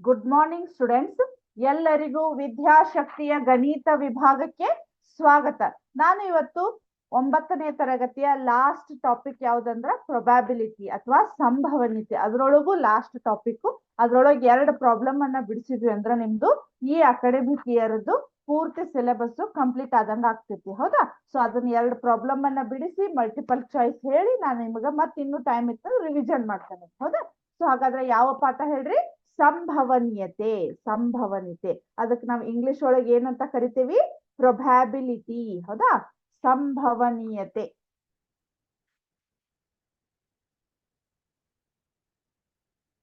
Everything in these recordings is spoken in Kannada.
Good morning students. ಎಲ್ಲರಿಗೂ ವಿದ್ಯಾಶಕ್ತಿಯ ಗಣಿತ ವಿಭಾಗಕ್ಕೆ ಸ್ವಾಗತ. ನಾನು ಇವತ್ತು 9ನೇ ತರಗತಿಯ ಲಾಸ್ಟ್ ಟಾಪಿಕ್ ಯಾವ್ದಂದ್ರ ಪ್ರೊಬ್ಯಾಬಿಲಿಟಿ ಅಥವಾ ಸಂಭವನೀಯತೆ. ಅದ್ರೊಳಗೂ ಲಾಸ್ಟ್ ಟಾಪಿಕ್. ಅದ್ರೊಳಗೆ 2 ಪ್ರಾಬ್ಲಮ್ ಅನ್ನ ಬಿಡಿಸಿದ್ವಿ ಅಂದ್ರೆ ನಿಮ್ದು ಈ ಅಕಾಡೆಮಿಕ್ ಇಯರ್ದು ಪೂರ್ತಿ ಸಿಲೆಬಸ್ ಕಂಪ್ಲೀಟ್ ಆದಂಗ ಆಗ್ತೈತಿ. ಹೌದಾ? ಸೊ ಅದನ್ನ 2 ಪ್ರಾಬ್ಲಮ್ ಅನ್ನ ಬಿಡಿಸಿ ಮಲ್ಟಿಪಲ್ ಚಾಯ್ಸ್ ಹೇಳಿ ನಾನು ನಿಮ್ಗ ಮತ್ತೆ ಇನ್ನೂ ಟೈಮ್ ಇತ್ತು ರಿವಿಷನ್ ಮಾಡ್ತೇನೆ. ಹೌದಾ? ಸೊ ಹಾಗಾದ್ರೆ ಯಾವ ಪಾಠ ಹೇಳ್ರಿ? ಸಂಭವನೀಯತೆ. ಸಂಭವನೀಯತೆ ಅದಕ್ಕೆ ನಾವು ಇಂಗ್ಲಿಷ್ ಒಳಗೆ ಏನಂತ ಕರಿತೀವಿ? ಪ್ರೊಬ್ಯಾಬಿಲಿಟಿ. ಹೌದಾ? ಸಂಭವನೀಯತೆ.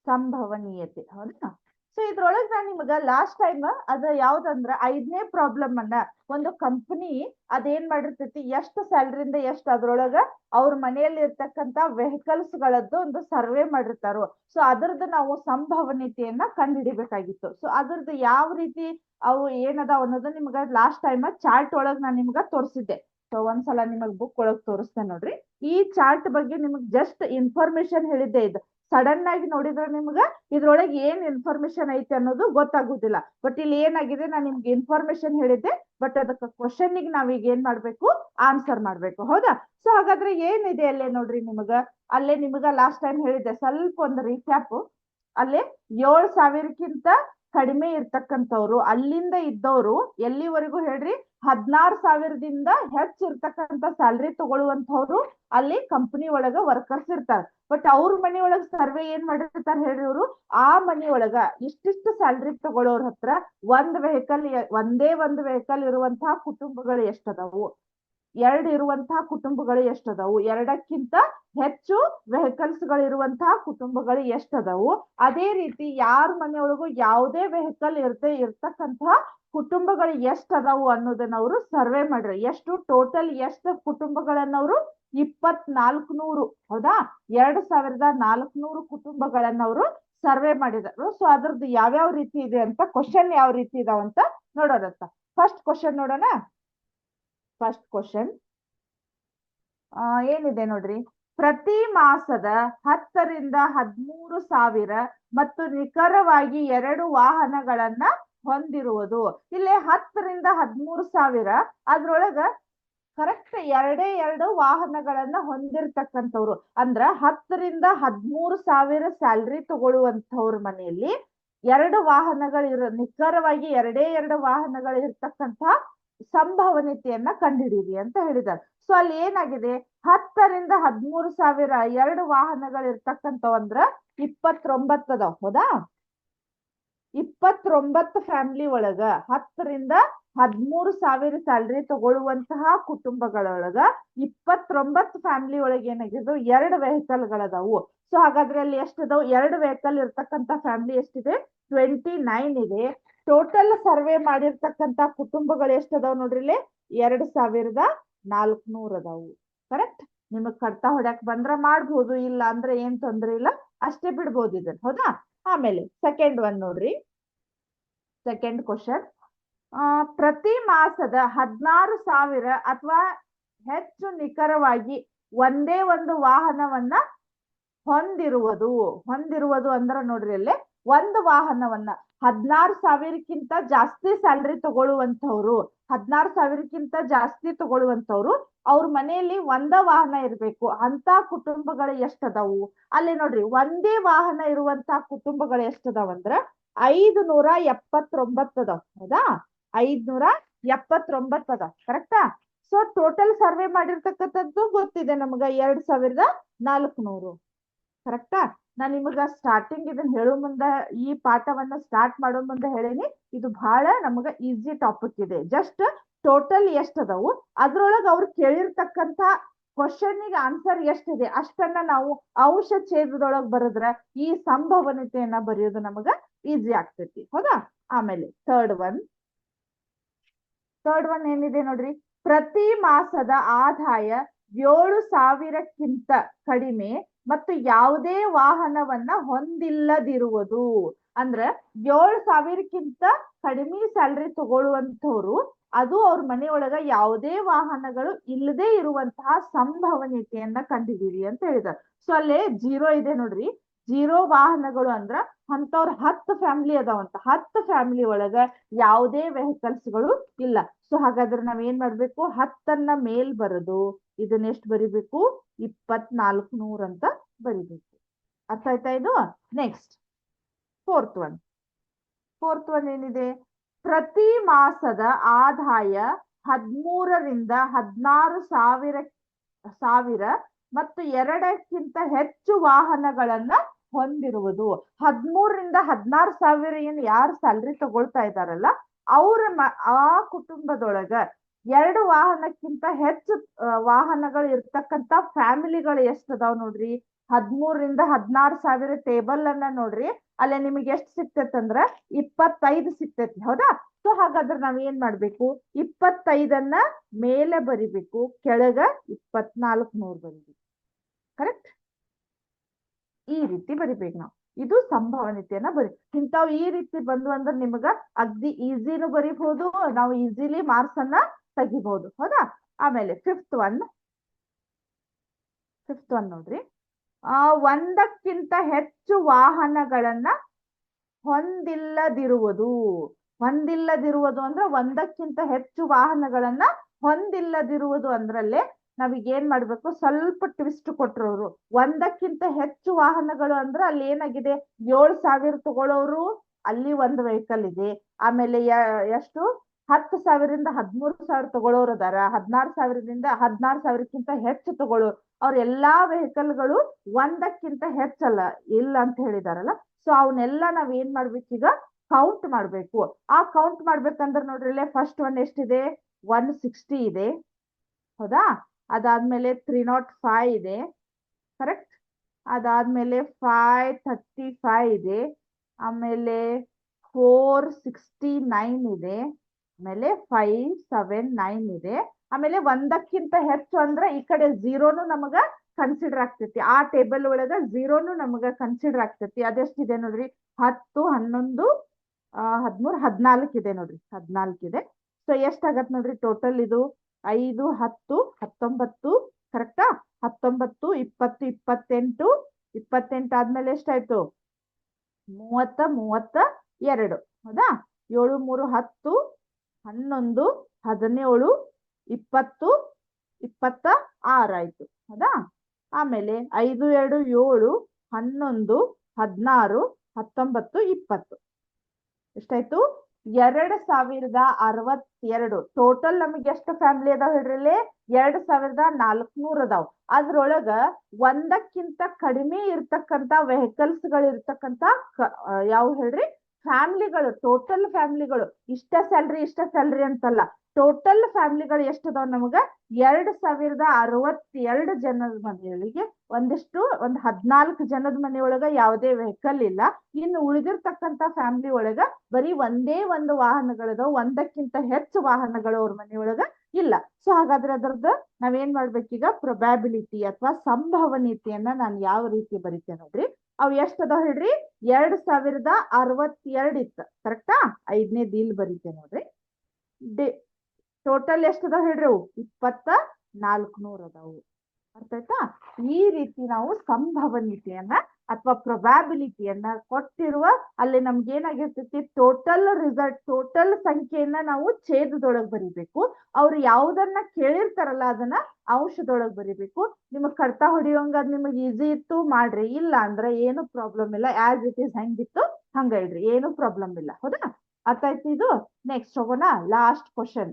ಸಂಭವನೀಯತೆ. ಹೌದಾ? ಸೊ ಇದ್ರೊಳಗೆ ನಾನು ನಿಮ್ಗ ಲಾಸ್ಟ್ ಟೈಮ್ ಅದ ಯಾವ್ದಂದ್ರ 5ನೇ ಪ್ರಾಬ್ಲಮ್ ಅನ್ನ ಒಂದು ಕಂಪನಿ ಅದೇನ್ ಮಾಡಿರ್ತೈತಿ, ಎಷ್ಟು ಸ್ಯಾಲರಿಯಿಂದ ಎಷ್ಟು ಅದ್ರೊಳಗ ಅವ್ರ ಮನೆಯಲ್ಲಿ ಇರ್ತಕ್ಕಂತ ವೆಹಿಕಲ್ಸ್ ಗಳದ್ದು ಒಂದು ಸರ್ವೆ ಮಾಡಿರ್ತಾರೋ. ಸೊ ಅದ್ರದ್ದು ನಾವು ಸಂಭವನೀಯತೆಯನ್ನ ಕಂಡುಹಿಡಿಬೇಕಾಗಿತ್ತು. ಸೊ ಅದ್ರದ್ದು ಯಾವ ರೀತಿ ಅವು ಏನದಾವ ಅನ್ನೋದು ನಿಮ್ಗ ಲಾಸ್ಟ್ ಟೈಮ್ ಚಾರ್ಟ್ ಒಳಗ್ ನಾನು ನಿಮ್ಗ ತೋರಿಸಿದ್ದೆ. ಸೊ ಒಂದ್ಸಲ ನಿಮಗ್ ಬುಕ್ ಒಳಗ್ ತೋರಿಸ್ತೇನೆ ನೋಡ್ರಿ. ಈ ಚಾರ್ಟ್ ಬಗ್ಗೆ ನಿಮಗ್ ಜಸ್ಟ್ ಇನ್ಫಾರ್ಮೇಶನ್ ಹೇಳಿದ್ದೆ. ಇದು ಸಡನ್ ಆಗಿ ನೋಡಿದ್ರೆ ನಿಮ್ಗ ಇದ್ರೊಳಗೆ ಏನ್ ಇನ್ಫಾರ್ಮೇಶನ್ ಐತೆ ಅನ್ನೋದು ಗೊತ್ತಾಗುದಿಲ್ಲ. ಬಟ್ ಇಲ್ಲಿ ಏನಾಗಿದೆ, ನಾನು ನಿಮ್ಗೆ ಇನ್ಫಾರ್ಮೇಶನ್ ಹೇಳಿದ್ದೆ, ಬಟ್ ಅದಕ್ಕೆ ಕ್ವಶನ್ ಗೆ ನಾವೀಗ ಏನ್ ಮಾಡ್ಬೇಕು? ಆನ್ಸರ್ ಮಾಡ್ಬೇಕು. ಹೌದಾ? ಸೊ ಹಾಗಾದ್ರೆ ಏನಿದೆ ಅಲ್ಲೇ ನೋಡ್ರಿ. ಅಲ್ಲೇ ನಿಮ್ಗ ಲಾಸ್ಟ್ ಟೈಮ್ ಹೇಳಿದ್ದೆ, ಸ್ವಲ್ಪ ಒಂದು ರೀಕ್ಯಾಪ್. ಅಲ್ಲೇ 7,000ಕ್ಕಿಂತ ಕಡಿಮೆ ಇರ್ತಕ್ಕಂಥವ್ರು ಅಲ್ಲಿಂದ ಇದ್ದವರು ಎಲ್ಲಿವರೆಗೂ ಹೇಳ್ರಿ? 16,000ದಿಂದ ಹೆಚ್ಚಿರ್ತಕ್ಕಂಥ ಸ್ಯಾಲ್ರಿ ತಗೊಳ್ಳುವಂತವ್ರು ಅಲ್ಲಿ ಕಂಪನಿ ಒಳಗ ವರ್ಕರ್ಸ್ ಇರ್ತಾರೆ. ಬಟ್ ಅವ್ರ ಮನಿ ಒಳಗ ಸರ್ವೆ ಏನ್ ಮಾಡಿರ್ತಾರೆ ಹೇಳ್ರಿ? ಅವರು ಆ ಮನಿ ಒಳಗ ಇಷ್ಟಿಷ್ಟು ಸ್ಯಾಲ್ರಿ ತಗೊಳ್ಳೋರ್ ಹತ್ರ ಒಂದೇ ಒಂದು ವೆಹಿಕಲ್ ಇರುವಂತಹ ಕುಟುಂಬಗಳು ಎಷ್ಟದಾವು? 2 ಇರುವಂತಹ ಕುಟುಂಬಗಳು ಎಷ್ಟದಾವು? 2ಕ್ಕಿಂತ ಹೆಚ್ಚು ವೆಹಿಕಲ್ಸ್ ಗಳು ಇರುವಂತಹ ಕುಟುಂಬಗಳು ಎಷ್ಟದಾವು? ಅದೇ ರೀತಿ ಯಾರ ಮನೆಯೊಳಗೂ ಯಾವುದೇ ವೆಹಿಕಲ್ ಇರ್ತಕ್ಕಂತಹ ಕುಟುಂಬಗಳು ಎಷ್ಟದಾವು ಅನ್ನೋದನ್ನ ಅವರು ಸರ್ವೆ ಮಾಡ್ರಿ. ಎಷ್ಟು ಟೋಟಲ್ ಎಷ್ಟು ಕುಟುಂಬಗಳನ್ನವರು? 2,400. ಹೌದಾ? 2,400 ಕುಟುಂಬಗಳನ್ನ ಅವರು ಸರ್ವೆ ಮಾಡಿದರು. ಸೊ ಅದ್ರದ್ದು ಯಾವ್ಯಾವ ರೀತಿ ಇದೆ ಅಂತ, ಕ್ವಶನ್ ಯಾವ ರೀತಿ ಇದಾವಂತ ನೋಡೋದಂತ. ಫಸ್ಟ್ ಕ್ವಶನ್ ನೋಡೋಣ. ಫಸ್ಟ್ ಕ್ವಶನ್ ಏನಿದೆ ನೋಡ್ರಿ. ಪ್ರತಿ ಮಾಸದ 10ರಿಂದ 13,000 ಮತ್ತು ನಿಖರವಾಗಿ 2 ವಾಹನಗಳನ್ನ ಹೊಂದಿರುವುದು. ಇಲ್ಲಿ 10ರಿಂದ 13,000 ಅದ್ರೊಳಗ ಕರೆಕ್ಟ್ 2 ವಾಹನಗಳನ್ನ ಹೊಂದಿರತಕ್ಕಂಥವ್ರು ಅಂದ್ರ 10ರಿಂದ 13,000 ಸ್ಯಾಲ್ರಿ ತಗೊಳ್ಳುವಂತವ್ರ ಮನೆಯಲ್ಲಿ 2 ವಾಹನಗಳು ನಿಖರವಾಗಿ 2 ವಾಹನಗಳು ಇರ್ತಕ್ಕಂಥ ಸಂಭವನೀಯತೆಯನ್ನ ಕಂಡುಹಿಡಿಯಿರಿ ಅಂತ ಹೇಳಿದ್ದಾರೆ. ಸೊ ಅಲ್ಲಿ ಏನಾಗಿದೆ? 10ರಿಂದ 13,000 2 ವಾಹನಗಳು ಇರ್ತಕ್ಕಂಥವ್ ಅಂದ್ರ 29 ಅದಾವ. ಹೌದಾ? 29 ಫ್ಯಾಮಿಲಿ ಒಳಗ 10ರಿಂದ 13,000 ಸ್ಯಾಲ್ರಿ ತಗೊಳ್ಳುವಂತಹ ಕುಟುಂಬಗಳೊಳಗ 29 ಫ್ಯಾಮಿಲಿ ಒಳಗೆ ಏನಾಗಿದ್ದು 2 ವೆಹಿಕಲ್ ಗಳದಾವು. ಸೊ ಹಾಗಾದ್ರೆ ಅಲ್ಲಿ ಎಷ್ಟದಾವ್? 2 ವೆಹಿಕಲ್ ಇರ್ತಕ್ಕಂಥ ಫ್ಯಾಮಿಲಿ ಎಷ್ಟಿದೆ? 29 ಇದೆ. ಟೋಟಲ್ ಸರ್ವೆ ಮಾಡಿರ್ತಕ್ಕಂಥ ಕುಟುಂಬಗಳು ಎಷ್ಟದಾವ್ ನೋಡ್ರಿ? ಇಲ್ಲಿ 2,400 ಅದಾವು. ಕರೆಕ್ಟ್? ನಿಮಗ್ ಕಡ್ತಾ ಹೊಡ್ಯಾಕ್ ಬಂದ್ರ ಮಾಡ್ಬೋದು, ಇಲ್ಲ ಅಂದ್ರೆ ಏನ್ ತೊಂದ್ರೆ ಇಲ್ಲ, ಅಷ್ಟೇ ಬಿಡ್ಬೋದು ಇದನ್ನ. ಹೌದಾ? ಆಮೇಲೆ ಸೆಕೆಂಡ್ ಒನ್ ನೋಡ್ರಿ. ಸೆಕೆಂಡ್ ಕ್ವಶನ್, ಪ್ರತಿ ಮಾಸದ 16,000 ಅಥವಾ ಹೆಚ್ಚು ನಿಖರವಾಗಿ ಒಂದೇ ಒಂದು ವಾಹನವನ್ನ ಹೊಂದಿರುವುದು ಅಂದ್ರ ನೋಡ್ರಿ, ಅಲ್ಲೇ ಒಂದು ವಾಹನವನ್ನ 16,000ಕ್ಕಿಂತ ಜಾಸ್ತಿ ಸ್ಯಾಲ್ರಿ ತಗೊಳ್ಳುವಂತವ್ರು 16,000ಕ್ಕಿಂತ ಜಾಸ್ತಿ ತಗೊಳ್ಳುವಂತವ್ರು ಅವ್ರ ಮನೆಯಲ್ಲಿ ಒಂದ ವಾಹನ ಇರ್ಬೇಕು. ಅಂತ ಕುಟುಂಬಗಳು ಎಷ್ಟದಾವು? ಅಲ್ಲಿ ನೋಡ್ರಿ, ಒಂದೇ ವಾಹನ ಇರುವಂತಹ ಕುಟುಂಬಗಳು ಎಷ್ಟದಾವಂದ್ರ 579 ಅದಾವ. ಹೌದಾ? 579 ಅದಾವ. ಕರೆಕ್ಟಾ? ಸೊ ಟೋಟಲ್ ಸರ್ವೆ ಮಾಡಿರ್ತಕ್ಕಂಥದ್ದು ಗೊತ್ತಿದೆ ನಮ್ಗ 2,400. ಕರೆಕ್ಟಾ? ನಾನ್ ನಿಮಗ ಸ್ಟಾರ್ಟಿಂಗ್ ಇದನ್ನ ಹೇಳೋ ಮುಂದ, ಈ ಪಾಠವನ್ನ ಸ್ಟಾರ್ಟ್ ಮಾಡೋ ಮುಂದೆ ಹೇಳೇನಿ, ಇದು ಬಹಳ ನಮಗ ಈಸಿ ಟಾಪಿಕ್ ಇದೆ. ಜಸ್ಟ್ ಟೋಟಲ್ ಎಷ್ಟದಾವು ಅದ್ರೊಳಗ ಅವ್ರು ಕೇಳಿರ್ತಕ್ಕಂಥ ಕ್ವಶನ್ ಗೆ ಆನ್ಸರ್ ಎಷ್ಟಿದೆ ಅಷ್ಟನ್ನ ನಾವು ಅಂಶ ಛೇದದೊಳಗ್ ಬರದ್ರ ಈ ಸಂಭವನೀಯತೆಯನ್ನ ಬರೆಯೋದು ನಮಗ ಈಸಿ ಆಗ್ತೈತಿ. ಹೌದಾ? ಆಮೇಲೆ ಥರ್ಡ್ ಒನ್ ಏನಿದೆ ನೋಡ್ರಿ. ಪ್ರತಿ ಮಾಸದ ಆದಾಯ 7,000ಕ್ಕಿಂತ ಕಡಿಮೆ ಮತ್ತು ಯಾವುದೇ ವಾಹನವನ್ನ ಹೊಂದಿಲ್ಲದಿರುವುದು. ಅಂದ್ರ 7,000ಕ್ಕಿಂತ ಕಡಿಮೆ ಸ್ಯಾಲ್ರಿ ತಗೊಳ್ಳುವಂತವ್ರು ಅದು ಅವ್ರ ಮನೆಯೊಳಗ ಯಾವುದೇ ವಾಹನಗಳು ಇಲ್ಲದೆ ಇರುವಂತಹ ಸಂಭವನೀಯತೆಯನ್ನ ಕಂಡಿದ್ದೀರಿ ಅಂತ ಹೇಳಿದಾರೆ. ಸೊ ಅಲ್ಲೇ 0 ಇದೆ ನೋಡ್ರಿ. 0 ವಾಹನಗಳು ಅಂದ್ರ ಅಂತವ್ರ 10 ಫ್ಯಾಮಿಲಿ ಅದಾವಂತ 10 ಫ್ಯಾಮಿಲಿ ಒಳಗ ಯಾವುದೇ ವೆಹಿಕಲ್ಸ್ಗಳು ಇಲ್ಲ. ಸೊ ಹಾಗಾದ್ರೆ ನಾವ್ ಏನ್ ಮಾಡ್ಬೇಕು 10ನ್ನ ಮೇಲ್ ಬರೋದು ಇದನ್ನ ಎಷ್ಟು ಬರಿಬೇಕು 2400 ಅಂತ ಬರಿಬೇಕು. ಅರ್ಥ ಆಯ್ತಾ ಇದು? ನೆಕ್ಸ್ಟ್ ಫೋರ್ತ್ ಒನ್ ಏನಿದೆ, ಪ್ರತಿ ಮಾಸದ ಆದಾಯ 13ರಿಂದ 16 ಸಾವಿರ ಮತ್ತು 2ಕ್ಕಿಂತ ಹೆಚ್ಚು ವಾಹನಗಳನ್ನ ಹೊಂದಿರುವುದು. 13ರಿಂದ 16 ಸಾವಿರ ಏನ್ ಯಾರು ಸ್ಯಾಲ್ರಿ ತಗೊಳ್ತಾ ಇದಾರಲ್ಲ ಅವ್ರ ಆ ಕುಟುಂಬದೊಳಗ 2 ವಾಹನಕ್ಕಿಂತ ಹೆಚ್ಚು ವಾಹನಗಳು ಇರ್ತಕ್ಕಂತ ಫ್ಯಾಮಿಲಿಗಳು ಎಷ್ಟ್ ಅದಾವ್ ನೋಡ್ರಿ. 13ರಿಂದ 16 ಸಾವಿರ ಟೇಬಲ್ ಅನ್ನ ನೋಡ್ರಿ, ಅಲ್ಲೇ ನಿಮಗೆ ಎಷ್ಟು ಸಿಕ್ತೈತಂದ್ರ 25 ಸಿಕ್ತೈತಿ. ಹೌದಾ? ಸೊ ಹಾಗಾದ್ರೆ ನಾವ್ ಏನ್ ಮಾಡ್ಬೇಕು 25ನ್ನ ಮೇಲೆ ಬರಿಬೇಕು, ಕೆಳಗ 2400 ಬರಿಬೇಕು. ಕರೆಕ್ಟ್? ಈ ರೀತಿ ಬರಿಬೇಕು ನಾವು. ಇದು ಸಂಭವನೀಯತೆಯನ್ನ ಇಂಥವ್ ಈ ರೀತಿ ಬಂದು ಅಂದ್ರೆ ನಿಮಗ ಅಗ್ದಿ ಈಸಿನೂ ಬರಿಬಹುದು, ನಾವು ಈಸಿಲಿ ಮಾರ್ಕ್ಸ್ ಅನ್ನ ತೆಗಿಬಹುದು. ಹೌದಾ? ಆಮೇಲೆ ಫಿಫ್ತ್ ಒನ್ ನೋಡ್ರಿ, ಒಂದಕ್ಕಿಂತ ಹೆಚ್ಚು ವಾಹನಗಳನ್ನ ಹೊಂದಿಲ್ಲದಿರುವುದು ಅಂದ್ರೆ ಒಂದಕ್ಕಿಂತ ಹೆಚ್ಚು ವಾಹನಗಳನ್ನ ಹೊಂದಿಲ್ಲದಿರುವುದು ಅಂದ್ರಲ್ಲೇ ನಾವೀಗ ಏನ್ ಮಾಡ್ಬೇಕು, ಸ್ವಲ್ಪ ಟ್ವಿಸ್ಟ್ ಕೊಟ್ರು ಅವರು. ಒಂದಕ್ಕಿಂತ ಹೆಚ್ಚು ವಾಹನಗಳು ಅಂದ್ರೆ ಅಲ್ಲಿ ಏನಾಗಿದೆ 7,000 ತಗೊಳ್ಳೋರು ಅಲ್ಲಿ ಒಂದು ವೆಹಿಕಲ್ ಇದೆ. ಆಮೇಲೆ ಎಷ್ಟು 10,000ರಿಂದ 13,000 ತಗೊಳ್ಳೋರು ಅದಾರ, 16,000ಕ್ಕಿಂತ ಹೆಚ್ಚು ತಗೊಳ್ಳೋರು. ಅವ್ರ ಎಲ್ಲಾ ವೆಹಿಕಲ್ಗಳು ಒಂದಕ್ಕಿಂತ ಹೆಚ್ಚಲ್ಲ ಇಲ್ಲ ಅಂತ ಹೇಳಿದಾರಲ್ಲ. ಸೊ ಅವನ್ನೆಲ್ಲ ನಾವ್ ಏನ್ ಮಾಡ್ಬೇಕೀಗ ಕೌಂಟ್ ಮಾಡ್ಬೇಕು. ಆ ಕೌಂಟ್ ಮಾಡ್ಬೇಕಂದ್ರೆ ನೋಡ್ರಿ ಫಸ್ಟ್ ಒನ್ ಎಷ್ಟಿದೆ 160 ಇದೆ. ಹೌದಾ? ಅದಾದ್ಮೇಲೆ 305 ಇದೆ. ಕರೆಕ್ಟ್? ಅದಾದ್ಮೇಲೆ 535 ಇದೆ. ಆಮೇಲೆ 469 ಇದೆ. ಆಮೇಲೆ 579 ಇದೆ. ಆಮೇಲೆ ಒಂದಕ್ಕಿಂತ ಹೆಚ್ಚು ಅಂದ್ರೆ ಈ ಕಡೆ 0ನು ನಮಗ ಕನ್ಸಿಡರ್ ಆಗ್ತೈತಿ. ಆ ಟೇಬಲ್ ಒಳಗ 0ನು ನಮಗ ಕನ್ಸಿಡರ್ ಆಗ್ತೈತಿ. ಅದೆಷ್ಟಿದೆ ನೋಡ್ರಿ 10, 11, 13, 14 ಇದೆ ನೋಡ್ರಿ. 14 ಇದೆ. ಸೊ ಎಷ್ಟಾಗತ್ ನೋಡ್ರಿ ಟೋಟಲ್ ಇದು 5, 10, 19. ಕರೆಕ್ಟಾ? 19, 20, 28 ಆದ್ಮೇಲೆ ಎಷ್ಟಾಯ್ತು 30, 32. ಹೌದಾ? 7, 3, 10, 11, 17, 20, 26 ಆಯ್ತು. ಹೌದಾ? ಆಮೇಲೆ 5, 2, 7, 11, 16, 19, 20 ಎಷ್ಟಾಯ್ತು 2062. ಟೋಟಲ್ ನಮಗೆ ಎಷ್ಟು ಫ್ಯಾಮಿಲಿ ಅದಾವ ಹೇಳ್ರಿ? 2400 ಅದಾವ್. ಅದ್ರೊಳಗ ಒಂದಕ್ಕಿಂತ ಕಡಿಮೆ ಇರ್ತಕ್ಕಂತ ವೆಹಿಕಲ್ಸ್ ಗಳು ಇರ್ತಕ್ಕಂತ ಯಾವ ಹೇಳ್ರಿ ಫ್ಯಾಮಿಲಿಗಳು, ಟೋಟಲ್ ಫ್ಯಾಮಿಲಿಗಳು. ಇಷ್ಟ ಸ್ಯಾಲ್ರಿ ಅಂತಲ್ಲ, ಟೋಟಲ್ ಫ್ಯಾಮಿಲಿಗಳು ಎಷ್ಟದಾವ್ ನಮಗ 2062 ಜನದ ಮನೆಯೊಳಗೆ ಒಂದು 14 ಜನದ ಮನೆಯೊಳಗ ಯಾವುದೇ ವೆಹಿಕಲ್ ಇಲ್ಲ. ಇನ್ನು ಉಳಿದಿರ್ತಕ್ಕಂತ ಫ್ಯಾಮಿಲಿ ಒಳಗ ಬರೀ ಒಂದೇ ಒಂದು ವಾಹನಗಳದಾವ್, ಒಂದಕ್ಕಿಂತ ಹೆಚ್ಚು ವಾಹನಗಳು ಅವ್ರ ಮನೆಯೊಳಗ ಇಲ್ಲ. ಸೊ ಹಾಗಾದ್ರೆ ಅದರದ್ದು ನಾವೇನ್ ಮಾಡ್ಬೇಕೀಗ ಪ್ರೊಬ್ಯಾಬಿಲಿಟಿ ಅಥವಾ ಸಂಭವನೀಯತೆಯನ್ನ ನಾನು ಯಾವ ರೀತಿ ಬರೀತೇನೆ ನೋಡ್ರಿ. ಅವ್ ಎಷ್ಟದಾವ್ ಹೇಳ್ರಿ 2062 ಇತ್ತು. ಕರೆಕ್ಟಾ? 5ನೇ ದೀಲ್ ಬರೀತೇನೆ ನೋಡ್ರಿ. ಟೋಟಲ್ ಎಷ್ಟದಾವ್ ಹೇಳ್ರಿ 2400 ಅದಾವು. ಅರ್ಥ ಆಯ್ತಾ? ಈ ರೀತಿ ನಾವು ಸಂಭವನೀಯತೆಯನ್ನ ಅಥವಾ ಪ್ರೊಬ್ಯಾಬಿಲಿಟಿಯನ್ನ ಕೊಟ್ಟಿರುವ ಅಲ್ಲಿ ನಮ್ಗೆ ಏನಾಗಿರ್ತೈತಿ ಟೋಟಲ್ ರಿಸಲ್ಟ್, ಟೋಟಲ್ ಸಂಖ್ಯೆಯನ್ನ ನಾವು ಛೇದದೊಳಗ್ ಬರಿಬೇಕು. ಅವ್ರು ಯಾವ್ದನ್ನ ಕೇಳಿರ್ತಾರಲ್ಲ ಅದನ್ನ ಅಂಶದೊಳಗ್ ಬರಿಬೇಕು. ನಿಮಗ್ ಕಡ್ತಾ ಹೊಡಿಯೋಂಗ ಅದ್ ನಿಮಗ್ ಈಸಿ ಇತ್ತು ಮಾಡ್ರಿ, ಇಲ್ಲ ಅಂದ್ರೆ ಏನು ಪ್ರಾಬ್ಲಮ್ ಇಲ್ಲ. ಆಸ್ ಇಟ್ ಈಸ್ ಹೆಂಗಿತ್ತು ಹಂಗ ಇಡ್ರಿ, ಏನು ಪ್ರಾಬ್ಲಮ್ ಇಲ್ಲ. ಹೌದಾ? ಅರ್ಥ ಆಯ್ತು ಇದು? ನೆಕ್ಸ್ಟ್ ಹೋಗೋಣ ಲಾಸ್ಟ್ ಕ್ವಶನ್.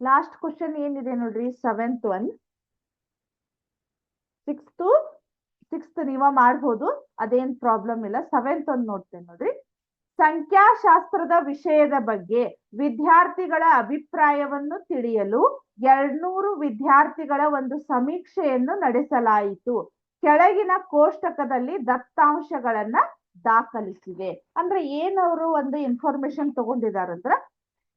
ಲಾಸ್ಟ್ ಕ್ವಶನ್ ಏನಿದೆ ನೋಡ್ರಿ 7th ಒನ್. 6th ನೀವ ಮಾಡ್ಬೋದು, ಅದೇನ್ ಪ್ರಾಬ್ಲಮ್ ಇಲ್ಲ. 7th ಒನ್ ನೋಡ್ತೇನೆ ನೋಡ್ರಿ. ಸಂಖ್ಯಾಶಾಸ್ತ್ರದ ವಿಷಯದ ಬಗ್ಗೆ ವಿದ್ಯಾರ್ಥಿಗಳ ಅಭಿಪ್ರಾಯವನ್ನು ತಿಳಿಯಲು 200 ವಿದ್ಯಾರ್ಥಿಗಳ ಒಂದು ಸಮೀಕ್ಷೆಯನ್ನು ನಡೆಸಲಾಯಿತು. ಕೆಳಗಿನ ಕೋಷ್ಟಕದಲ್ಲಿ ದತ್ತಾಂಶಗಳನ್ನ ದಾಖಲಿಸಿವೆ. ಅಂದ್ರೆ ಏನವರು ಒಂದು ಇನ್ಫಾರ್ಮೇಶನ್ ತಗೊಂಡಿದಾರಂದ್ರ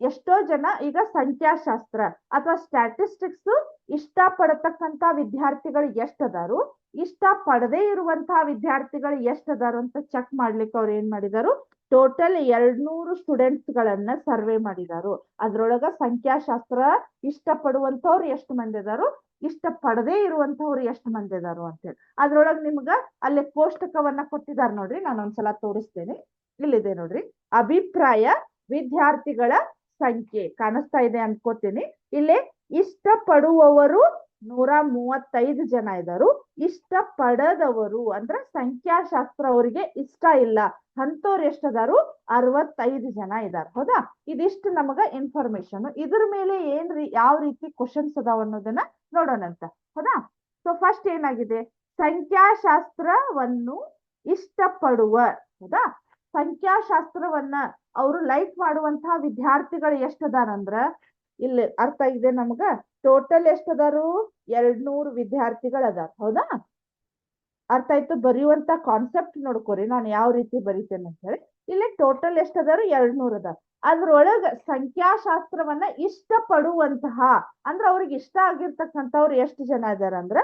ಎಷ್ಟೋ ಜನ ಈಗ ಸಂಖ್ಯಾಶಾಸ್ತ್ರ ಅಥವಾ ಸ್ಟ್ಯಾಟಿಸ್ಟಿಕ್ಸ್ ಇಷ್ಟ ಪಡತಕ್ಕಂತ ವಿದ್ಯಾರ್ಥಿಗಳು ಎಷ್ಟದಾರು, ಇಷ್ಟ ಪಡದೇ ಇರುವಂತಹ ವಿದ್ಯಾರ್ಥಿಗಳು ಎಷ್ಟದಾರು ಅಂತ ಚೆಕ್ ಮಾಡ್ಲಿಕ್ಕೆ ಅವ್ರು ಏನ್ ಮಾಡಿದಾರು ಟೋಟಲ್ 200 ಸ್ಟೂಡೆಂಟ್ಸ್ ಗಳನ್ನ ಸರ್ವೆ ಮಾಡಿದಾರು. ಅದ್ರೊಳಗ ಸಂಖ್ಯಾಶಾಸ್ತ್ರ ಇಷ್ಟ ಪಡುವಂತವ್ರು ಎಷ್ಟು ಮಂದಿ ಅದಾರು ಇಷ್ಟ ಪಡದೇ ಇರುವಂತವ್ರು ಎಷ್ಟು ಮಂದಿ ಇದಾರು ಅಂತೇಳಿ. ಅದ್ರೊಳಗ್ ನಿಮ್ಗ ಅಲ್ಲಿ ಕೋಷ್ಟಕವನ್ನ ಕೊಟ್ಟಿದಾರ ನೋಡ್ರಿ, ನಾನು ಒಂದ್ಸಲ ತೋರಿಸ್ತೇನೆ. ಇಲ್ಲಿದೆ ನೋಡ್ರಿ, ಅಭಿಪ್ರಾಯ ವಿದ್ಯಾರ್ಥಿಗಳ ಸಂಖ್ಯೆ ಕಾಣಿಸ್ತಾ ಇದೆ ಅನ್ಕೋತೀನಿ. ಇಲ್ಲಿ ಇಷ್ಟ ಪಡುವವರು 135 ಜನ ಇದ್ದಾರು. ಇಷ್ಟ ಪಡದವರು ಅಂದ್ರೆ ಸಂಖ್ಯಾಶಾಸ್ತ್ರ ಅವರಿಗೆ ಇಷ್ಟ ಇಲ್ಲ ಅಂತವ್ರು ಎಷ್ಟದಾರು 65 ಜನ ಇದಾರೆ. ಹೌದಾ, ಇದಿಷ್ಟು ನಮಗ ಇನ್ಫಾರ್ಮೇಶನ್. ಇದ್ರ ಮೇಲೆ ಯಾವ ರೀತಿ ಕ್ವಶನ್ಸ್ ಅದಾವ ಅನ್ನೋದನ್ನ ನೋಡೋಣಂತ. ಹೌದಾ, ಸೊ ಫಸ್ಟ್ ಏನಾಗಿದೆ, ಸಂಖ್ಯಾಶಾಸ್ತ್ರವನ್ನು ಇಷ್ಟಪಡುವ. ಹೌದಾ, ಸಂಖ್ಯಾಶಾಸ್ತ್ರವನ್ನ ಅವರು ಲೈಕ್ ಮಾಡುವಂತಹ ವಿದ್ಯಾರ್ಥಿಗಳು ಎಷ್ಟದಾರಂದ್ರ, ಇಲ್ಲಿ ಅರ್ಥ ಇದೆ ನಮ್ಗ, ಟೋಟಲ್ ಎಷ್ಟದಾರು 200 ವಿದ್ಯಾರ್ಥಿಗಳು ಅದಾರ. ಹೌದಾ, ಅರ್ಥ ಆಯ್ತು? ಬರೆಯುವಂತ ಕಾನ್ಸೆಪ್ಟ್ ನೋಡ್ಕೋರಿ ನಾನು ಯಾವ ರೀತಿ ಬರೀತೇನೆ ಅಂತ ಹೇಳಿ. ಇಲ್ಲಿ ಟೋಟಲ್ ಎಷ್ಟದಾರು 200 ಅದಾರ. ಅದ್ರೊಳಗ ಸಂಖ್ಯಾಶಾಸ್ತ್ರವನ್ನ ಇಷ್ಟಪಡುವಂತಹ ಅಂದ್ರೆ ಅವ್ರಿಗೆ ಇಷ್ಟ ಆಗಿರ್ತಕ್ಕಂಥವ್ರು ಎಷ್ಟು ಜನ ಇದಾರ ಅಂದ್ರ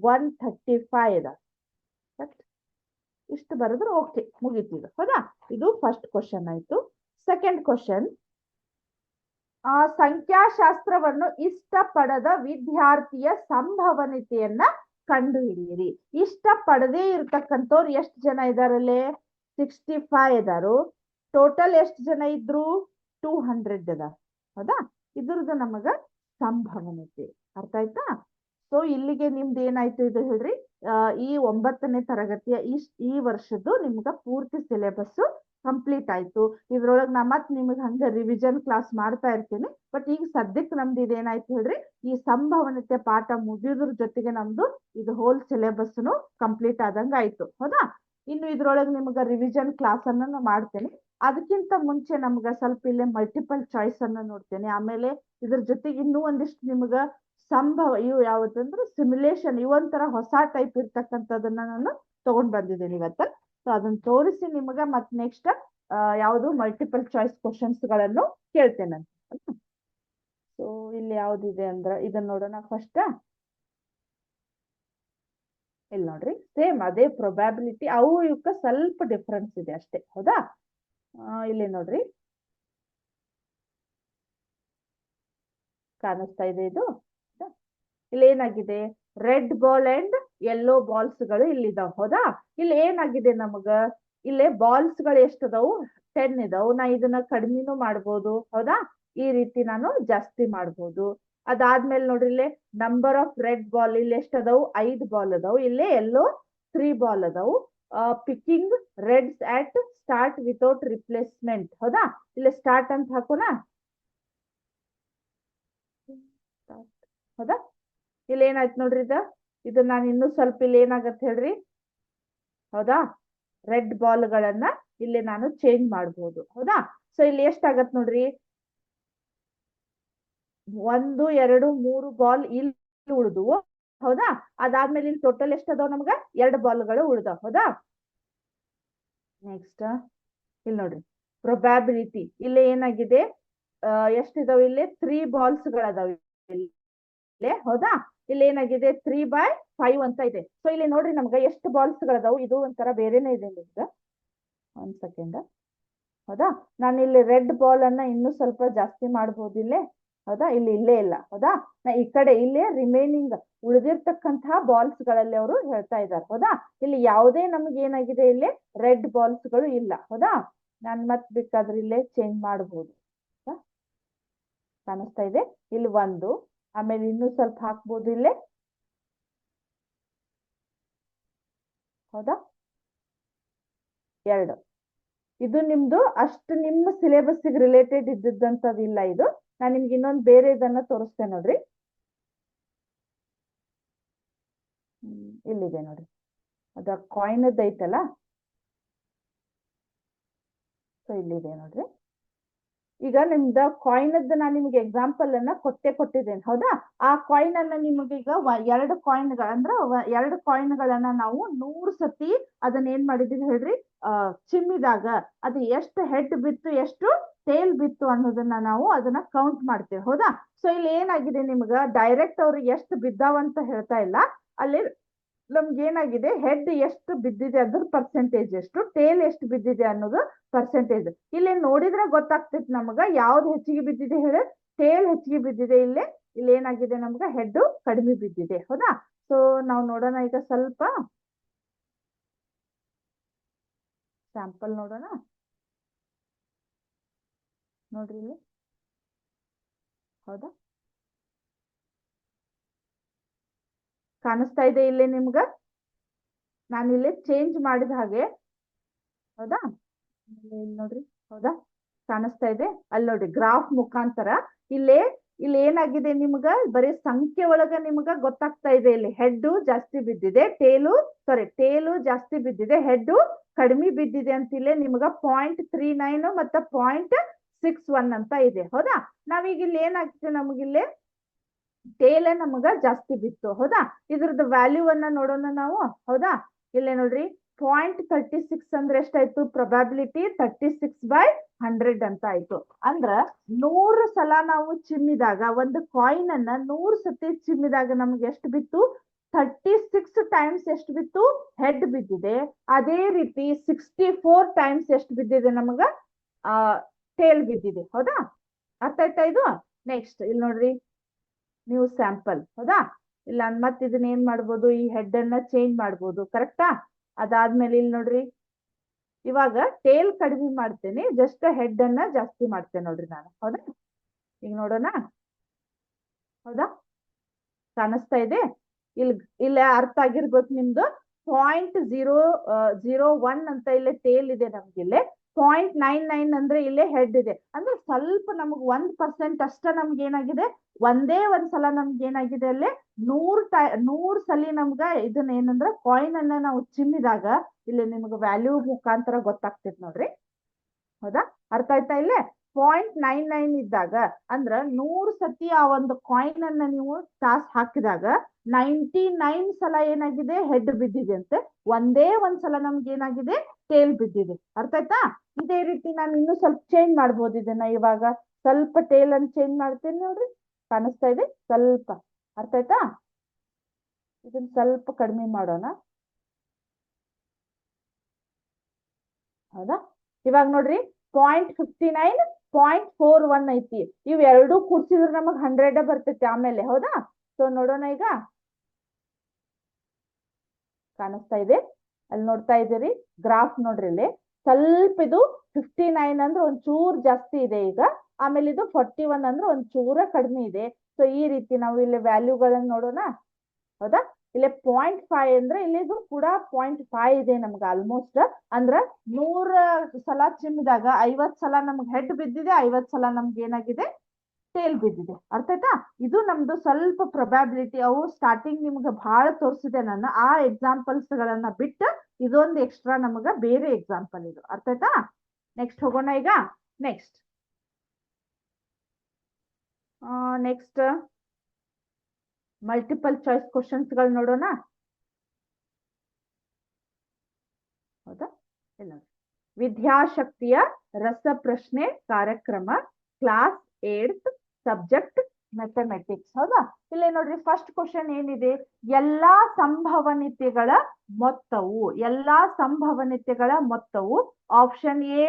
135 ಇದಾರ. ಇಷ್ಟು ಬರೆದ್ರೆ ಓಕೆ, ಮುಗೀತು ಈಗ. ಹೌದಾ, ಇದು ಫಸ್ಟ್ ಕ್ವಶನ್ ಆಯ್ತು. ಸೆಕೆಂಡ್ ಕ್ವಶನ್, ಸಂಖ್ಯಾಶಾಸ್ತ್ರವನ್ನು ಇಷ್ಟಪಡದ ವಿದ್ಯಾರ್ಥಿಯ ಸಂಭವನೀಯತೆಯನ್ನ ಕಂಡುಹಿಡಿಯಿರಿ. ಇಷ್ಟ ಪಡದೇ ಇರ್ತಕ್ಕಂಥವ್ರು ಎಷ್ಟು ಜನ ಇದಾರಲ್ಲಿ 65 ಇದಾರು. ಟೋಟಲ್ ಎಷ್ಟು ಜನ ಇದ್ರು 200 ಇದಾರ. ಹೌದಾ, ಇದ್ರದ್ದು ನಮಗ ಸಂಭವನೀಯತೆ ಅರ್ಥ ಆಯ್ತಾ? ಸೊ ಇಲ್ಲಿಗೆ ನಿಮ್ದು ಏನಾಯ್ತು ಇದು ಹೇಳ್ರಿ, ಈ 9ನೇ ತರಗತಿಯ ಈ ವರ್ಷದ್ದು ನಿಮ್ಗ ಪೂರ್ತಿ ಸಿಲೆಬಸ್ ಕಂಪ್ಲೀಟ್ ಆಯ್ತು. ಇದ್ರೊಳಗ್ ನಾ ಮತ್ ನಿಮಗ್ ಹಂಗ ರಿವಿಷನ್ ಕ್ಲಾಸ್ ಮಾಡ್ತಾ ಇರ್ತೀನಿ. ಬಟ್ ಈಗ ಸದ್ಯಕ್ಕೆ ನಮ್ದು ಇದೇನಾಯ್ತು ಹೇಳ್ರಿ, ಈ ಸಂಭವನೀಯತೆ ಪಾಠ ಮುಗಿಯೋದ್ರ ಜೊತೆಗೆ ನಮ್ದು ಇದು ಹೋಲ್ ಸಿಲೆಬಸ್ ಕಂಪ್ಲೀಟ್ ಆದಂಗ ಆಯ್ತು. ಹೌದಾ, ಇನ್ನು ಇದ್ರೊಳಗ್ ನಿಮ್ಗ ರಿವಿಷನ್ ಕ್ಲಾಸ್ ಅನ್ನ ಮಾಡ್ತೇನೆ. ಅದಕ್ಕಿಂತ ಮುಂಚೆ ನಮ್ಗ ಸ್ವಲ್ಪ ಇಲ್ಲೇ ಮಲ್ಟಿಪಲ್ ಚಾಯ್ಸ್ ಅನ್ನ ನೋಡ್ತೇನೆ. ಆಮೇಲೆ ಇದ್ರ ಜೊತೆಗೆ ಇನ್ನೂ ಒಂದಿಷ್ಟು ನಿಮ್ಗ ಇವು ಯಾವ್ದಂದ್ರೆ ಸಿಮ್ಯುಲೇಷನ್, ಇವೊಂಥರ ಹೊಸ ಟೈಪ್ ಇರ್ತಕ್ಕಂಥದನ್ನ ನಾನು ತಗೊಂಡ್ ಬಂದಿದ್ದೇನೆ ಇವತ್ತ. ಸೊ ಅದನ್ನ ತೋರಿಸಿ ನಿಮಗ ಮತ್ ನೆಕ್ಸ್ಟ್ ಯಾವುದು ಮಲ್ಟಿಪಲ್ ಚಾಯ್ಸ್ ಕ್ವಶನ್ಸ್ ಗಳನ್ನು ಕೇಳ್ತೇನೆ. ಸೊ ಇಲ್ಲಿ ಯಾವ್ದಿದೆ ಅಂದ್ರ ಇದನ್ನ ನೋಡೋಣ ಫಸ್ಟ್. ಇಲ್ಲಿ ನೋಡ್ರಿ, ಸೇಮ್ ಅದೇ ಪ್ರೊಬ್ಯಾಬಿಲಿಟಿ, ಅವು ಇವಕ್ಕ ಸ್ವಲ್ಪ ಡಿಫ್ರೆನ್ಸ್ ಇದೆ ಅಷ್ಟೇ. ಹೌದಾ, ಇಲ್ಲಿ ನೋಡ್ರಿ ಕಾಣಿಸ್ತಾ ಇದೆ ಇದು. ಇಲ್ಲಿ ಏನಾಗಿದೆ, red ball and yellow balls ಗಳು ಇಲ್ಲಿದಾವ. ಹೌದಾ, ಇಲ್ಲಿ ಏನಾಗಿದೆ ನಮಗ, ಇಲ್ಲಿ ಬಾಲ್ಸ್ ಗಳು ಎಷ್ಟದಾವು 10 ಇದಾವು. ನಾ ಇದನ್ನ ಕಡಿಮೆನೂ ಮಾಡ್ಬೋದು. ಹೌದಾ, ಈ ರೀತಿ ನಾನು ಜಾಸ್ತಿ ಮಾಡ್ಬೋದು. ಅದಾದ್ಮೇಲೆ ನೋಡ್ರಿ, ಇಲ್ಲಿ ನಂಬರ್ ಆಫ್ ರೆಡ್ ಬಾಲ್ ಇಲ್ಲಿ ಎಷ್ಟದಾವು 5 ಬಾಲ್ ಅದಾವು. ಇಲ್ಲಿ ಎಲ್ಲೋ 3 ಬಾಲ್ ಅದಾವು. Picking ರೆಡ್ಸ್ at start without replacement. ಹೌದಾ, ಇಲ್ಲಿ ಸ್ಟಾರ್ಟ್ ಅಂತ ಹಾಕೋಣ. ಹೌದಾ, ಇಲ್ಲಿ ಏನಾಯ್ತು ನೋಡ್ರಿ, ಇದು ನಾನು ಇನ್ನೂ ಸ್ವಲ್ಪ ಇಲ್ಲಿ ಏನಾಗತ್ತೆ ಹೇಳ್ರಿ. ಹೌದಾ, ರೆಡ್ ಬಾಲ್ ಗಳನ್ನ ಇಲ್ಲಿ ನಾನು ಚೇಂಜ್ ಮಾಡಬಹುದು. ಹೌದಾ, ಸೊ ಇಲ್ಲಿ ಎಷ್ಟಾಗತ್ ನೋಡ್ರಿ, 1 2 3 ಬಾಲ್ ಇಲ್ಲಿ ಉಳಿದು. ಹೌದಾ, ಅದಾದ್ಮೇಲೆ ಇಲ್ಲಿ ಟೋಟಲ್ ಎಷ್ಟದಾವ್ ನಮ್ಗ 2 ಬಾಲ್ಗಳು ಉಳಿದಾವ್. ಹೌದಾ, ನೆಕ್ಸ್ಟ್ ಇಲ್ಲಿ ನೋಡ್ರಿ, ಪ್ರೊಬ್ಯಾಬಿಲಿಟಿ ಇಲ್ಲಿ ಏನಾಗಿದೆ, ಎಷ್ಟಿದಾವ್ ಇಲ್ಲಿ 3 ಬಾಲ್ಸ್ ಗಳದಾವ್ ಇಲ್ಲಿ. ಹೌದಾ, ಇಲ್ಲಿ ಏನಾಗಿದೆ 3/5 ಅಂತ ಇದೆ. ಸೊ ಇಲ್ಲಿ ನೋಡ್ರಿ ನಮ್ಗೆ ಎಷ್ಟು ಬಾಲ್ಸ್ ಗಳದಾವು. ಇದು ಒಂಥರ ಬೇರೆನೆ ಇದೆ ನಿಮ್ಗೆ. 1 ಸೆಕೆಂಡ್. ಹೌದಾ, ನಾನು ಇಲ್ಲಿ ರೆಡ್ ಬಾಲ್ ಅನ್ನ ಇನ್ನೂ ಸ್ವಲ್ಪ ಜಾಸ್ತಿ ಮಾಡಬಹುದು ಇಲ್ಲೇ. ಹೌದಾ, ಇಲ್ಲಿ ಇಲ್ಲೇ ಇಲ್ಲ. ಹೌದಾ, ನಾ ಈ ಕಡೆ ಇಲ್ಲೇ ರಿಮೈನಿಂಗ್ ಉಳಿದಿರ್ತಕ್ಕಂತಹ ಬಾಲ್ಸ್ ಗಳಲ್ಲಿ ಅವರು ಹೇಳ್ತಾ ಇದ್ದಾರೆ. ಹೌದಾ, ಇಲ್ಲಿ ಯಾವುದೇ ನಮ್ಗೆ ಏನಾಗಿದೆ ಇಲ್ಲಿ ರೆಡ್ ಬಾಲ್ಸ್ ಗಳು ಇಲ್ಲ. ಹೌದಾ, ನಾನ್ ಮತ್ ಬೇಕಾದ್ರೆ ಇಲ್ಲೇ ಚೇಂಜ್ ಮಾಡಬಹುದು. ಕಾಣಿಸ್ತಾ ಇದೆ ಇಲ್ಲಿ 1, ಆಮೇಲೆ ಇನ್ನೂ ಸ್ವಲ್ಪ ಹಾಕ್ಬೋದು ಇಲ್ಲೇ. ಹೌದಾ, 2. ಇದು ನಿಮ್ದು ಅಷ್ಟು ನಿಮ್ಮ ಸಿಲೆಬಸ್ ರಿಲೇಟೆಡ್ ಇದ್ದಿದ್ದಂಥದ್ದು ಇಲ್ಲ. ಇದು ನಾನು ನಿಮ್ಗೆ ಇನ್ನೊಂದು ಬೇರೆ ಇದನ್ನ ತೋರಿಸ್ತೇನೆ ನೋಡ್ರಿ. ಇಲ್ಲಿದೆ ನೋಡ್ರಿ, ಅದ ಕಾಯಿನ್ ಐತಲ್ಲ. ಸೊ ಇಲ್ಲಿದೆ ನೋಡ್ರಿ. ಈಗ ನಿಮ್ದ ಕಾಯಿನ್ ನಾನು ನಿಮ್ಗೆ ಎಕ್ಸಾಂಪಲ್ ಅನ್ನ ಕೊಟ್ಟಿದ್ದೇನೆ. ಹೌದಾ, ಆ ಕಾಯಿನ್ ಅನ್ನ ನಿಮಗೆ ಈಗ 2 ಕಾಯಿನ್ಗಳು ಅಂದ್ರೆ 2 ಕಾಯಿನ್ಗಳನ್ನ ನಾವು 100 ಸತಿ ಅದನ್ನ ಏನ್ ಮಾಡಿದೀವಿ ಹೇಳ್ರಿ, ಚಿಮ್ಮಿದಾಗ ಅದು ಎಷ್ಟು ಹೆಡ್ ಬಿತ್ತು ಎಷ್ಟು ಟೇಲ್ ಬಿತ್ತು ಅನ್ನೋದನ್ನ ನಾವು ಅದನ್ನ ಕೌಂಟ್ ಮಾಡ್ತೇವೆ. ಹೌದಾ, ಸೊ ಇಲ್ಲಿ ಏನಾಗಿದೆ ನಿಮ್ಗ ಡೈರೆಕ್ಟ್ ಅವ್ರಿಗೆ ಎಷ್ಟು ಬಿದ್ದಾವಂತ ಹೇಳ್ತಾ ಇಲ್ಲ. ಅಲ್ಲಿ ನಮ್ಗೆ ಏನಾಗಿದೆ, ಹೆಡ್ ಎಷ್ಟು ಬಿದ್ದಿದೆ ಅದ್ರ ಪರ್ಸೆಂಟೇಜ್ ಎಷ್ಟು, ಟೇಲ್ ಎಷ್ಟು ಬಿದ್ದಿದೆ ಅನ್ನೋದು ಪರ್ಸೆಂಟೇಜ್. ಇಲ್ಲಿ ನೋಡಿದ್ರೆ ಗೊತ್ತಾಗ್ತೈತಿ ನಮಗ ಯಾವ್ದು ಹೆಚ್ಚಿಗೆ ಬಿದ್ದಿದೆ ಹೇಳಿ, ಟೇಲ್ ಹೆಚ್ಚಿಗೆ ಬಿದ್ದಿದೆ ಇಲ್ಲಿ ಇಲ್ಲಿ ಏನಾಗಿದೆ ನಮ್ಗೆ ಹೆಡ್ ಕಡಿಮೆ ಬಿದ್ದಿದೆ ಹೌದಾ. ಸೊ ನಾವು ನೋಡೋಣ ಈಗ ಸ್ವಲ್ಪ ಸ್ಯಾಂಪಲ್ ನೋಡೋಣ. ನೋಡ್ರಿ ಇಲ್ಲಿ ಹೌದಾ, ಕಾಣಿಸ್ತಾ ಇದೆ ಇಲ್ಲಿ ನಿಮ್ಗ? ನಾನಿಲ್ಲಿ ಚೇಂಜ್ ಮಾಡಿದ ಹಾಗೆ ಹೌದಾ, ಇಲ್ಲಿ ನೋಡ್ರಿ ಹೌದಾ, ಕಾಣಿಸ್ತಾ ಇದೆ ಅಲ್ಲಿ ನೋಡ್ರಿ ಗ್ರಾಫ್ ಮುಖಾಂತರ ಇಲ್ಲೇ ಇಲ್ಲಿ ಏನಾಗಿದೆ ನಿಮ್ಗ ಬರೀ ಸಂಖ್ಯೆ ಒಳಗ ನಿಮ್ಗ ಗೊತ್ತಾಗ್ತಾ ಇದೆ. ಇಲ್ಲಿ ಹೆಡ್ ಜಾಸ್ತಿ ಬಿದ್ದಿದೆ, ಟೇಲು ಜಾಸ್ತಿ ಬಿದ್ದಿದೆ, ಹೆಡ್ ಕಡಿಮೆ ಬಿದ್ದಿದೆ ಅಂತ ಇಲ್ಲೇ ನಿಮ್ಗ 0.39 ಮತ್ತೆ 0.61 ಅಂತ ಇದೆ ಹೌದಾ. ನಾವೀಗ ಇಲ್ಲಿ ಏನಾಗ್ತಿದೆ ನಮಗಿಲ್ಲಿ ಟೇಲ್ ನಮಗ ಜಾಸ್ತಿ ಬಿತ್ತು ಹೌದಾ. ಇದ್ರದ್ದು ವ್ಯಾಲ್ಯೂ ಅನ್ನ ನೋಡೋಣ ನಾವು ಹೌದಾ. ಇಲ್ಲೇ ನೋಡ್ರಿ 0.36 ಅಂದ್ರೆ ಎಷ್ಟಾಯ್ತು? ಪ್ರೊಬ್ಯಾಬಿಲಿಟಿ 36/100 ಅಂತ ಆಯ್ತು. ಅಂದ್ರ 100 ಸಲ ನಾವು ಚಿಮ್ಮಿದಾಗ ಒಂದು ಕಾಯಿನ್ ಅನ್ನ 100 ಸತಿ ಚಿಮ್ಮಿದಾಗ ನಮ್ಗೆ ಎಷ್ಟು ಬಿತ್ತು? 36 ಟೈಮ್ಸ್ ಎಷ್ಟು ಬಿತ್ತು? ಹೆಡ್ ಬಿದ್ದಿದೆ. ಅದೇ ರೀತಿ 64 ಟೈಮ್ಸ್ ಎಷ್ಟು ಬಿದ್ದಿದೆ ನಮಗ? ಟೇಲ್ ಬಿದ್ದಿದೆ ಹೌದಾ. ಅರ್ಥ ಆಯ್ತಾ ಇದು? ನೆಕ್ಸ್ಟ್ ಇಲ್ಲಿ ನೋಡ್ರಿ ನ್ಯೂ ಸ್ಯಾಂಪಲ್ ಹೌದಾ. ಇಲ್ಲ ಮತ್ತೆ ಇದನ್ನ ಏನ್ ಮಾಡ್ಬೋದು? ಈ ಹೆಡ್ ಅನ್ನ ಚೇಂಜ್ ಮಾಡ್ಬೋದು ಕರೆಕ್ಟಾ. ಅದಾದ್ಮೇಲೆ ಇಲ್ಲಿ ನೋಡ್ರಿ ಇವಾಗ ಟೇಲ್ ಕಡಿಮೆ ಮಾಡ್ತೇನೆ, ಜಸ್ಟ್ ಹೆಡ್ ಅನ್ನ ಜಾಸ್ತಿ ಮಾಡ್ತೇನೆ ನೋಡ್ರಿ ನಾನು ಹೌದಾ. ಈಗ ನೋಡೋಣ ಹೌದಾ, ಕಾಣಿಸ್ತಾ ಇದೆ ಇಲ್ಲಿ ಇಲ್ಲ ಅರ್ಥ ಆಗಿರ್ಬೇಕು ನಿಮ್ದು. 0.001 ಅಂತ ಇಲ್ಲೇ ಟೇಲ್ ಇದೆ ನಮ್ಗಿಲ್ಲೇ, 0.99 ಅಂದ್ರೆ ಇಲ್ಲೇ ಹೆಡ್ ಇದೆ. ಅಂದ್ರೆ ಸ್ವಲ್ಪ ನಮಗ್ 1% ಅಷ್ಟ ನಮ್ಗೆ ಏನಾಗಿದೆ, ಒಂದೇ ಒಂದ್ಸಲ ನಮ್ಗೆ ಏನಾಗಿದೆ ಅಲ್ಲೇ 100 ಸಲಿ ನಮ್ಗ ಇದನ್ನ ಏನಂದ್ರ ಕಾಯಿನ್ ಅನ್ನ ನಾವು ಚಿಮ್ಮಿದಾಗ ಇಲ್ಲಿ ನಿಮ್ಗೆ ವ್ಯಾಲ್ಯೂ ಮುಖಾಂತರ ಗೊತ್ತಾಗ್ತೈತಿ ನೋಡ್ರಿ ಹೌದಾ. ಅರ್ಥ ಆಯ್ತಾ? ಇಲ್ಲೇ 0.99 ಇದ್ದಾಗ ಅಂದ್ರ 100 ಸತಿ ಆ ಒಂದು ಕಾಯಿನ್ ಅನ್ನ ನೀವು ಟಾಸ್ ಹಾಕಿದಾಗ 99 ಸಲ ಏನಾಗಿದೆ? ಹೆಡ್ ಬಿದ್ದಿದೆ ಅಂತೆ, ಒಂದೇ ಒಂದ್ಸಲ ನಮ್ಗೆ ಏನಾಗಿದೆ? ಟೇಲ್ ಬಿದ್ದಿದೆ. ಅರ್ಥ ಆಯ್ತಾ? ಇದೇ ರೀತಿ ನಾನು ಇನ್ನೂ ಸ್ವಲ್ಪ ಚೇಂಜ್ ಮಾಡ್ಬೋದು ಇದನ್ನ. ಇವಾಗ ಸ್ವಲ್ಪ ಟೇಲ್ ಅನ್ನು ಚೇಂಜ್ ಮಾಡ್ತೇನೆ ನೋಡ್ರಿ, ಕಾಣಿಸ್ತಾ ಇದೆ ಸ್ವಲ್ಪ. ಅರ್ಥ ಆಯ್ತಾ? ಇದನ್ನ ಸ್ವಲ್ಪ ಕಡಿಮೆ ಮಾಡೋಣ ಹೌದಾ. ಇವಾಗ ನೋಡ್ರಿ 0.59 0.41 ಐತಿ. ಇವ್ ಎರಡು ಕೂಡ್ಸಿದ್ರೆ ನಮಗ್ 100 ಬರ್ತೈತಿ ಆಮೇಲೆ ಹೌದಾ. ಸೊ ನೋಡೋಣ ಈಗ, ಕಾಣಿಸ್ತಾ ಇದೆ ಅಲ್ಲಿ ನೋಡ್ತಾ ಇದ್ದೀರಿ ಗ್ರಾಫ್ ನೋಡ್ರಿ ಇಲ್ಲಿ ಸ್ವಲ್ಪ ಇದು 59 ಅಂದ್ರೆ ಒಂಚೂರ್ ಜಾಸ್ತಿ ಇದೆ ಈಗ, ಆಮೇಲೆ ಇದು 41 ಅಂದ್ರೆ ಒಂಚೂರ ಕಡಿಮೆ ಇದೆ. ಸೊ ಈ ರೀತಿ ನಾವು ಇಲ್ಲಿ ವ್ಯಾಲ್ಯೂಗಳನ್ನ ನೋಡೋಣ ಹೌದಾ. ಇಲ್ಲಿ 0.5 ಅಂದ್ರೆ ಇಲ್ಲಿದು ಕೂಡ 0.5 ಇದೆ ನಮ್ಗೆ ಆಲ್ಮೋಸ್ಟ್. ಅಂದ್ರ 100 ಸಲ ಚಿಮ್ಮಿದಾಗ 50 ಸಲ ನಮ್ಗೆ ಹೆಡ್ ಬಿದ್ದಿದೆ, 50 ಸಲ ನಮ್ಗೆ ಏನಾಗಿದೆ? ಟೇಲ್ ಬಿದ್ದಿದೆ. ಅರ್ಥ ಆಯ್ತಾ? ಇದು ನಮ್ದು ಸ್ವಲ್ಪ ಪ್ರೊಬ್ಯಾಬಿಲಿಟಿ. ಅವು ಸ್ಟಾರ್ಟಿಂಗ್ ನಿಮ್ಗೆ ಬಹಳ ತೋರಿಸಿದೆ ನಾನು, ಆ ಎಕ್ಸಾಂಪಲ್ಸ್ ಗಳನ್ನ ಬಿಟ್ಟು ಇದೊಂದು ಎಕ್ಸ್ಟ್ರಾ ನಮಗ ಬೇರೆ ಎಕ್ಸಾಂಪಲ್ ಇದು. ಅರ್ಥ ಆಯ್ತಾ? ನೆಕ್ಸ್ಟ್ ಹೋಗೋಣ ಈಗ. ನೆಕ್ಸ್ಟ್ ಮಲ್ಟಿಪಲ್ ಚಾಯ್ಸ್ ಕ್ವಶನ್ಸ್ ಗಳು ನೋಡೋಣ ಹೌದಾ. ಇಲ್ಲ, ವಿದ್ಯಾಶಕ್ತಿಯ ರಸಪ್ರಶ್ನೆ ಕಾರ್ಯಕ್ರಮ, ಕ್ಲಾಸ್ 8th, ಸಬ್ಜೆಕ್ಟ್ ಮ್ಯಾಥಮೆಟಿಕ್ಸ್ ಹೌದಾ. ಇಲ್ಲೇ ನೋಡ್ರಿ ಫಸ್ಟ್ ಕ್ವಶನ್ ಏನಿದೆ? ಎಲ್ಲಾ ಸಂಭವನೀಯತೆಗಳ ಮೊತ್ತವು, ಎಲ್ಲಾ ಸಂಭವನೀಯತೆಗಳ ಮೊತ್ತವು option A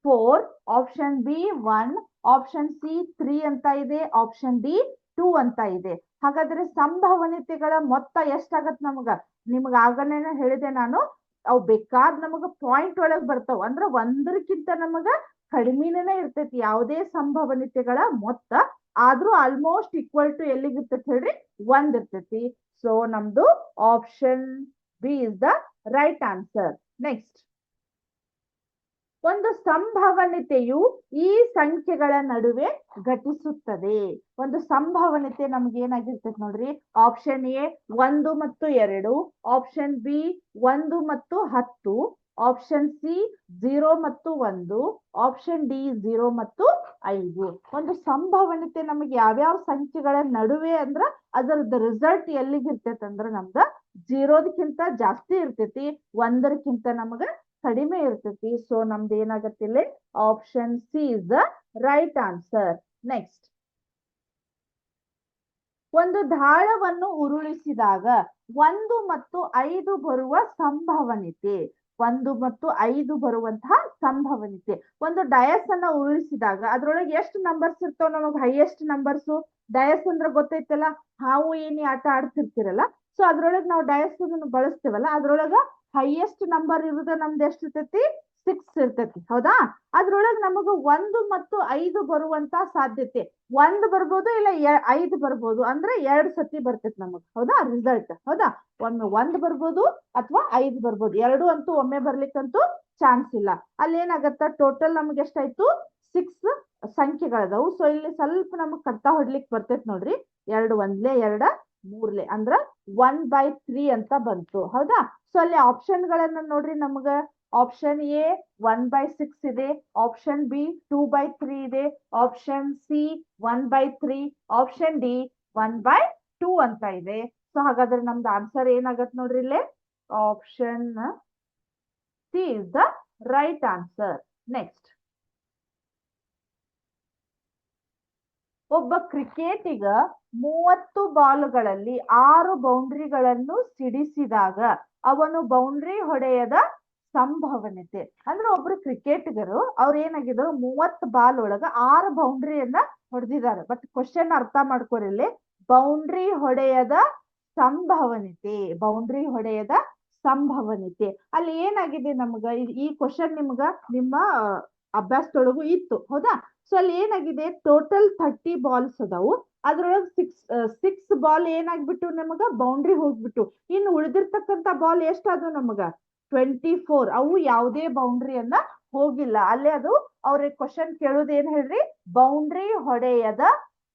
4, option B 1, option C 3 ಅಂತ ಇದೆ, ಆಪ್ಷನ್ ಡಿ 2 ಅಂತ ಇದೆ. ಹಾಗಾದ್ರೆ ಸಂಭವನೀಯತೆಗಳ ಮೊತ್ತ ಎಷ್ಟಾಗತ್ ನಮಗ? ನಿಮ್ಗ ಆಗನೇ ಹೇಳಿದೆ ನಾನು, ಅವು ಬೇಕಾದ್ ನಮಗ ಪಾಯಿಂಟ್ ಒಳಗ್ ಬರ್ತಾವ. ಅಂದ್ರ ಒಂದಕ್ಕಿಂತ ನಮಗ ಕಡಿಮೆನೇ ಇರ್ತೈತಿ ಯಾವುದೇ ಸಂಭವನೀಯತೆಗಳ ಮೊತ್ತ. ಆದ್ರೂ ಆಲ್ಮೋಸ್ಟ್ ಈಕ್ವಲ್ ಟು ಎಲ್ಲಿಗಿರ್ತೈತಿ ಹೇಳ್ರಿ? 1 ಇರ್ತೈತಿ. ಸೊ ನಮ್ದು option B is the right answer. Next, ಒಂದು ಸಂಭವನೀಯತೆಯು ಈ ಸಂಖ್ಯೆಗಳ ನಡುವೆ ಘಟಿಸುತ್ತದೆ. ಒಂದು ಸಂಭವನೀಯತೆ ನಮ್ಗೆ ಏನಾಗಿರ್ತೈತೆ ನೋಡ್ರಿ, ಆಪ್ಷನ್ ಎ 1 ಮತ್ತು 2, ಆಪ್ಷನ್ ಬಿ 1 ಮತ್ತು 10, ಆಪ್ಷನ್ ಸಿ 0 ಮತ್ತು 1, ಆಪ್ಷನ್ ಡಿ 0 ಮತ್ತು 5. ಒಂದು ಸಂಭವನೀಯತೆ ನಮಗೆ ಯಾವ್ಯಾವ ಸಂಖ್ಯೆಗಳ ನಡುವೆ ಅಂದ್ರ ಅದರದ ರಿಸಲ್ಟ್ ಎಲ್ಲಿಗಿರ್ತೈತೆ ಅಂದ್ರ ನಮ್ಗ 0ಕ್ಕಿಂತ ಜಾಸ್ತಿ ಇರ್ತೈತಿ, 1ಕ್ಕಿಂತ ನಮಗ ಕಡಿಮೆ ಇರ್ತೈತಿ. ಸೊ ನಮ್ದು ಏನಾಗತ್ತಿಲ್ಲ, option C is the right answer. Next, ಒಂದು ದಾಳವನ್ನು ಉರುಳಿಸಿದಾಗ 1 ಮತ್ತು 5 ಬರುವ ಸಂಭವನೀಯತೆ, 1 ಮತ್ತು 5 ಬರುವಂತಹ ಸಂಭವನೀಯತೆ. ಒಂದು ಡಯಸ್ ಅನ್ನ ಉರುಳಿಸಿದಾಗ ಅದ್ರೊಳಗೆ ಎಷ್ಟು ನಂಬರ್ಸ್ ಇರ್ತಾವ? ನಮಗ್ ಹೈಯೆಸ್ಟ್ ನಂಬರ್ಸ್ ಡಯಸ್ ಅಂದ್ರೆ ಗೊತ್ತೈತಲ್ಲ, ಹಾವು ಏನಿ ಆಟ ಆಡ್ತಿರ್ತಿರಲ್ಲ, ಸೊ ಅದ್ರೊಳಗೆ ನಾವು ಡಯಸ್ ಬಳಸ್ತೇವಲ್ಲ, ಅದ್ರೊಳಗ ಹೈಯೆಸ್ಟ್ ನಂಬರ್ ಇರುದ ನಮ್ದು ಎಷ್ಟು ಇರ್ತೈತಿ, 6 ಇರ್ತೈತಿ. ಹೌದಾ? ಅದ್ರೊಳಗೆ ನಮಗ 1 ಮತ್ತು 5 ಬರುವಂತ ಸಾಧ್ಯತೆ, 1 ಬರ್ಬೋದು ಇಲ್ಲ 5 ಬರ್ಬೋದು, ಅಂದ್ರೆ 2 ಸತಿ ಬರ್ತೈತಿ ನಮಗ್. ಹೌದಾ? ರಿಸಲ್ಟ್. ಹೌದಾ? ಒಮ್ಮೆ 1 ಬರ್ಬೋದು ಅಥವಾ 5 ಬರ್ಬೋದು, 2 ಅಂತೂ ಒಮ್ಮೆ ಬರ್ಲಿಕ್ಕಂತೂ ಚಾನ್ಸ್ ಇಲ್ಲ. ಅಲ್ಲಿ ಏನಾಗತ್ತ, ಟೋಟಲ್ ನಮ್ಗೆ ಎಷ್ಟಾಯ್ತು, 6 ಸಂಖ್ಯೆಗಳದಾವು. ಸೊ ಇಲ್ಲಿ ಸ್ವಲ್ಪ ನಮಗ್ ಕಡ್ತಾ ಹೊಡ್ಲಿಕ್ ಬರ್ತೈತ್ ನೋಡ್ರಿ. 2 1 2 3 ಅಂದ್ರ 1/3 ಅಂತ ಬಂತು. ಹೌದಾ? ಸೊ ಅಲ್ಲಿ ಆಪ್ಷನ್ ಗಳನ್ನ ನೋಡ್ರಿ, ನಮ್ಗ ಆಪ್ಷನ್ ಎ 1/6 ಇದೆ, ಆಪ್ಷನ್ ಬಿ 2/3 ಇದೆ, ಆಪ್ಷನ್ ಸಿ 1/3, ಆಪ್ಷನ್ ಡಿ 1/2 ಅಂತ ಇದೆ. ಸೊ ಹಾಗಾದ್ರೆ ನಮ್ದು ಆನ್ಸರ್ ಏನಾಗತ್ ನೋಡ್ರಿ ಇಲ್ಲೇ, option C is the right answer. Next, ಒಬ್ಬ ಕ್ರಿಕೆಟಿಗ 30 ಬಾಲ್ಗಳಲ್ಲಿ 6 ಬೌಂಡ್ರಿಗಳನ್ನು ಸಿಡಿಸಿದಾಗ ಅವನು ಬೌಂಡ್ರಿ ಹೊಡೆಯದ ಸಂಭವನೀಯತೆ. ಅಂದ್ರೆ ಒಬ್ರು ಕ್ರಿಕೆಟಿಗರು ಅವ್ರು ಏನಾಗಿದ್ರು, 30 ಬಾಲ್ ಒಳಗ 6 ಬೌಂಡ್ರಿಯನ್ನ ಹೊಡೆದಿದ್ದಾರೆ. ಬಟ್ ಕ್ವಶನ್ ಅರ್ಥ ಮಾಡ್ಕೊರಿ, ಇಲ್ಲಿ ಬೌಂಡ್ರಿ ಹೊಡೆಯದ ಸಂಭವನೀಯತೆ, ಬೌಂಡ್ರಿ ಹೊಡೆಯದ ಸಂಭವನೀಯತೆ. ಅಲ್ಲಿ ಏನಾಗಿದೆ ನಮ್ಗ, ಈ ಕ್ವಶನ್ ನಿಮ್ಗ ನಿಮ್ಮ ಅಭ್ಯಾಸದೊಳಗು ಇತ್ತು. ಹೌದಾ? ಸೊ ಅಲ್ಲಿ ಏನಾಗಿದೆ, ಟೋಟಲ್ 30 ಬಾಲ್ಸ್ ಅದಾವು, ಅದ್ರೊಳಗೆ 6 ಬಾಲ್ ಏನಾಗ್ಬಿಟ್ಟು ನಮಗ ಬೌಂಡ್ರಿ ಹೋಗ್ಬಿಟ್ಟು, ಇನ್ನು ಉಳಿದಿರ್ತಕ್ಕಂತ ಬಾಲ್ ಎಷ್ಟಾದ್ರು ನಮಗ 24, ಅವು ಯಾವುದೇ ಬೌಂಡ್ರಿಯನ್ನ ಹೋಗಿಲ್ಲ. ಅಲ್ಲೇ ಅದು ಅವ್ರಿಗೆ ಕ್ವಶನ್ ಕೇಳುದು ಏನ್ ಹೇಳ್ರಿ, ಬೌಂಡ್ರಿ ಹೊಡೆಯದ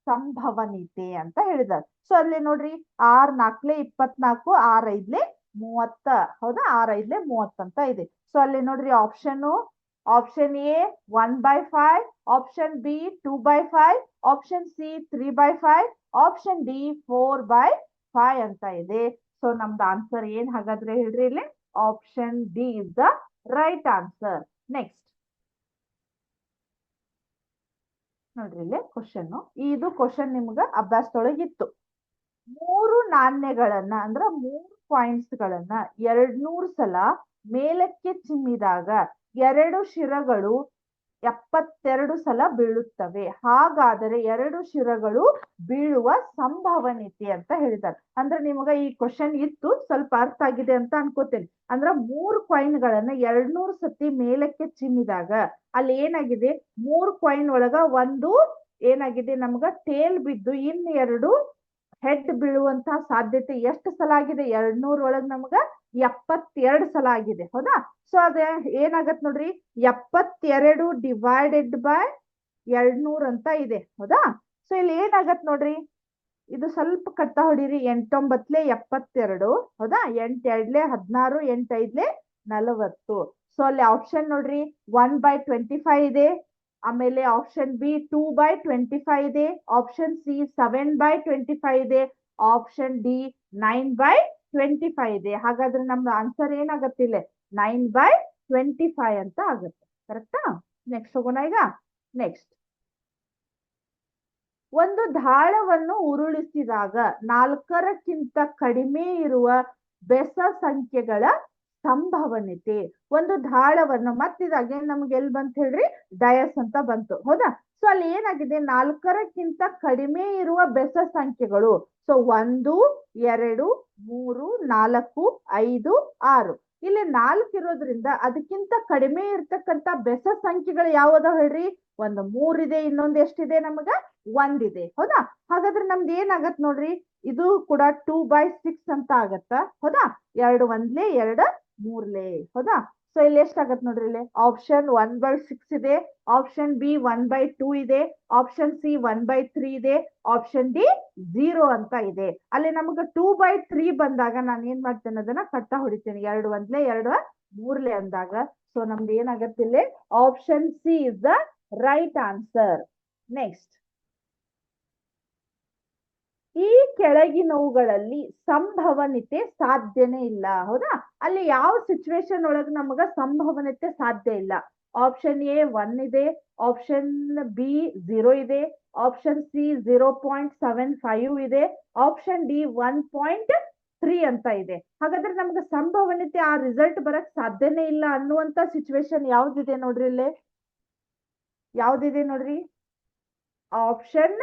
ಸಂಭವನೀಯತೆ ಅಂತ ಹೇಳಿದಾರೆ. ಸೊ ಅಲ್ಲಿ ನೋಡ್ರಿ, 6 4 24, 6 5 30. ಹೌದಾ? 6 5 30 ಅಂತ ಇದೆ. ಸೊ ಅಲ್ಲಿ ನೋಡ್ರಿ option A 1/5, option B 2/5, option C 3/5, option D 4/5 ಅಂತ ಇದೆ. ಸೊ ನಮ್ದು ಆನ್ಸರ್ ಏನ್ ಹಾಗಾದ್ರೆ ಹೇಳ್ರಿ ಇಲ್ಲಿ, option D is the right answer. Next ನೋಡ್ರಿ ಇಲ್ಲಿ ಕ್ವಶನ್, ಇದು ಕ್ವಶನ್ ನಿಮ್ಗ ಅಭ್ಯಾಸದೊಳಗಿತ್ತು. 3 ನಾಣ್ಯಗಳನ್ನ ಅಂದ್ರ 3 ಕಾಯಿನ್ಸ್ ಗಳನ್ನ 200 ಸಲ ಮೇಲಕ್ಕೆ ಚಿಮ್ಮಿದಾಗ 2 ಶಿರಗಳು 72 ಸಲ ಬೀಳುತ್ತವೆ. ಹಾಗಾದರೆ 2 ಶಿರಗಳು ಬೀಳುವ ಸಂಭವನೀಯತೆ ಅಂತ ಹೇಳಿದ್ದಾರೆ. ಅಂದ್ರೆ ನಿಮಗ ಈ ಕ್ವಶನ್ ಇತ್ತು, ಸ್ವಲ್ಪ ಅರ್ಥ ಆಗಿದೆ ಅಂತ ಅನ್ಕೋತೇನೆ. ಅಂದ್ರ 3 ಕಾಯಿನ್ ಗಳನ್ನ 200 ಸತಿ ಮೇಲಕ್ಕೆ ಚಿಮ್ಮಿದಾಗ ಅಲ್ಲಿ ಏನಾಗಿದೆ, 3 ಕಾಯಿನ್ ಒಳಗ ಒಂದು ಏನಾಗಿದೆ ನಮ್ಗ ಟೇಲ್ ಬಿದ್ದು, ಇನ್ನು 2 ಹೆಡ್ ಬೀಳುವಂತಹ ಸಾಧ್ಯತೆ ಎಷ್ಟು ಸಲ ಆಗಿದೆ, 200 ಒಳಗ್ ನಮ್ಗ 72 ಸಲ ಆಗಿದೆ. ಹೌದಾ? ಸೊ ಅದ ಏನಾಗತ್ ನೋಡ್ರಿ, 72 ಡಿವೈಡೆಡ್ ಬೈ 200 ಅಂತ ಇದೆ. ಹೌದಾ? ಸೊ ಇಲ್ಲಿ ಏನಾಗತ್ ನೋಡ್ರಿ, ಇದು ಸ್ವಲ್ಪ ಕಟ್ತಾ ಹೊಡೀರಿ. 8 9 72. ಹೌದಾ? 8 2 16, 8 5 40. ಸೊ ಅಲ್ಲಿ ಆಪ್ಷನ್ ನೋಡ್ರಿ 1/25 ಇದೆ, ಆಮೇಲೆ ಆಪ್ಷನ್ ಬಿ 2/25 ಇದೆ, ಆಪ್ಷನ್ ಸಿ 7/25 ಇದೆ, ಆಪ್ಷನ್ ಡಿ 9/25 ಇದೆ. ಹಾಗಾದ್ರೆ ನಮ್ದು ಆನ್ಸರ್ ಏನಾಗತ್ತಿಲ್ಲ, 9/25 ಅಂತ ಆಗುತ್ತೆ. ಕರೆಕ್ಟಾ? ನೆಕ್ಸ್ಟ್ ಹೋಗೋಣ ಈಗ. ನೆಕ್ಸ್ಟ್, ಒಂದು ದಾಳವನ್ನು ಉರುಳಿಸಿದಾಗ 4ಕ್ಕಿಂತ ಕಡಿಮೆ ಇರುವ ಬೆಸ ಸಂಖ್ಯೆಗಳ ಸಂಭವನೀಯತೆ. ಒಂದು ದಾಳವನ್ನು ಮತ್ತಿದಾಗೆ ನಮ್ಗೆ ಎಲ್ಲಿ ಬಂತ ಹೇಳ್ರಿ, ಡಯಸ್ ಅಂತ ಬಂತು. ಹೌದಾ? ಸೊ ಅಲ್ಲಿ ಏನಾಗಿದೆ, 4ಕ್ಕಿಂತ ಕಡಿಮೆ ಇರುವ ಬೆಸ ಸಂಖ್ಯೆಗಳು. ಸೊ 1 2 3 4 5 6. ಇಲ್ಲಿ 4 ಇರೋದ್ರಿಂದ ಅದಕ್ಕಿಂತ ಕಡಿಮೆ ಇರ್ತಕ್ಕಂತ ಬೆಸ ಸಂಖ್ಯೆಗಳು ಯಾವ್ದಾವ್ ಹೇಳ್ರಿ, ಒಂದು 3 ಇದೆ, ಇನ್ನೊಂದು ಎಷ್ಟಿದೆ ನಮಗ 1 ಇದೆ. ಹೌದಾ? ಹಾಗಾದ್ರೆ ನಮ್ದು ಏನಾಗತ್ ನೋಡ್ರಿ, ಇದು ಕೂಡ 2/6 ಅಂತ ಆಗತ್ತ. ಹೌದಾ? 2 1 2 3. ಹೌದಾ? ಸೊ ಇಲ್ಲಿ ಎಷ್ಟಾಗತ್ ನೋಡ್ರಿ, ಇಲ್ಲಿ ಆಪ್ಷನ್ 1/6 ಇದೆ, ಆಪ್ಷನ್ ಬಿ 1/2 ಇದೆ, ಆಪ್ಷನ್ ಸಿ 1/3 ಇದೆ, ಆಪ್ಷನ್ ಡಿ 0 ಅಂತ ಇದೆ. ಅಲ್ಲಿ ನಮಗ 2/3 ಬಂದಾಗ ನಾನು ಏನ್ ಮಾಡ್ತೇನೆ, ಅದನ್ನ ಕಟ್ಟ ಹೊಡಿತೇನೆ. 2 1 2 3 ಅಂದಾಗ ಸೊ ನಮ್ದು ಏನಾಗತ್ತೆ ಇಲ್ಲಿ, option C is the right answer. Next, ಈ ಕೆಳಗಿನವುಗಳಲ್ಲಿ ಸಂಭವನೀಯತೆ ಸಾಧ್ಯನೇ ಇಲ್ಲ. ಹೌದಾ? ಅಲ್ಲಿ ಯಾವ ಸಿಚುವೇಶನ್ ಒಳಗ್ ನಮಗ ಸಂಭವನೀಯತೆ ಸಾಧ್ಯ ಇಲ್ಲ? ಆಪ್ಷನ್ ಎ 1 ಇದೆ, ಆಪ್ಷನ್ ಬಿ 0 ಇದೆ, ಆಪ್ಷನ್ ಸಿ 0.75 ಇದೆ, ಆಪ್ಷನ್ ಡಿ 1.3 ಅಂತ ಇದೆ. ಹಾಗಾದ್ರೆ ನಮ್ಗೆ ಸಂಭವನೀಯತೆ ಆ ರಿಸಲ್ಟ್ ಬರಕ್ ಸಾಧ್ಯನೇ ಇಲ್ಲ ಅನ್ನುವಂತ ಸಿಚುವೇಶನ್ ಯಾವ್ದಿದೆ ನೋಡ್ರಿ, ಇಲ್ಲಿ ಯಾವ್ದಿದೆ ನೋಡ್ರಿ, option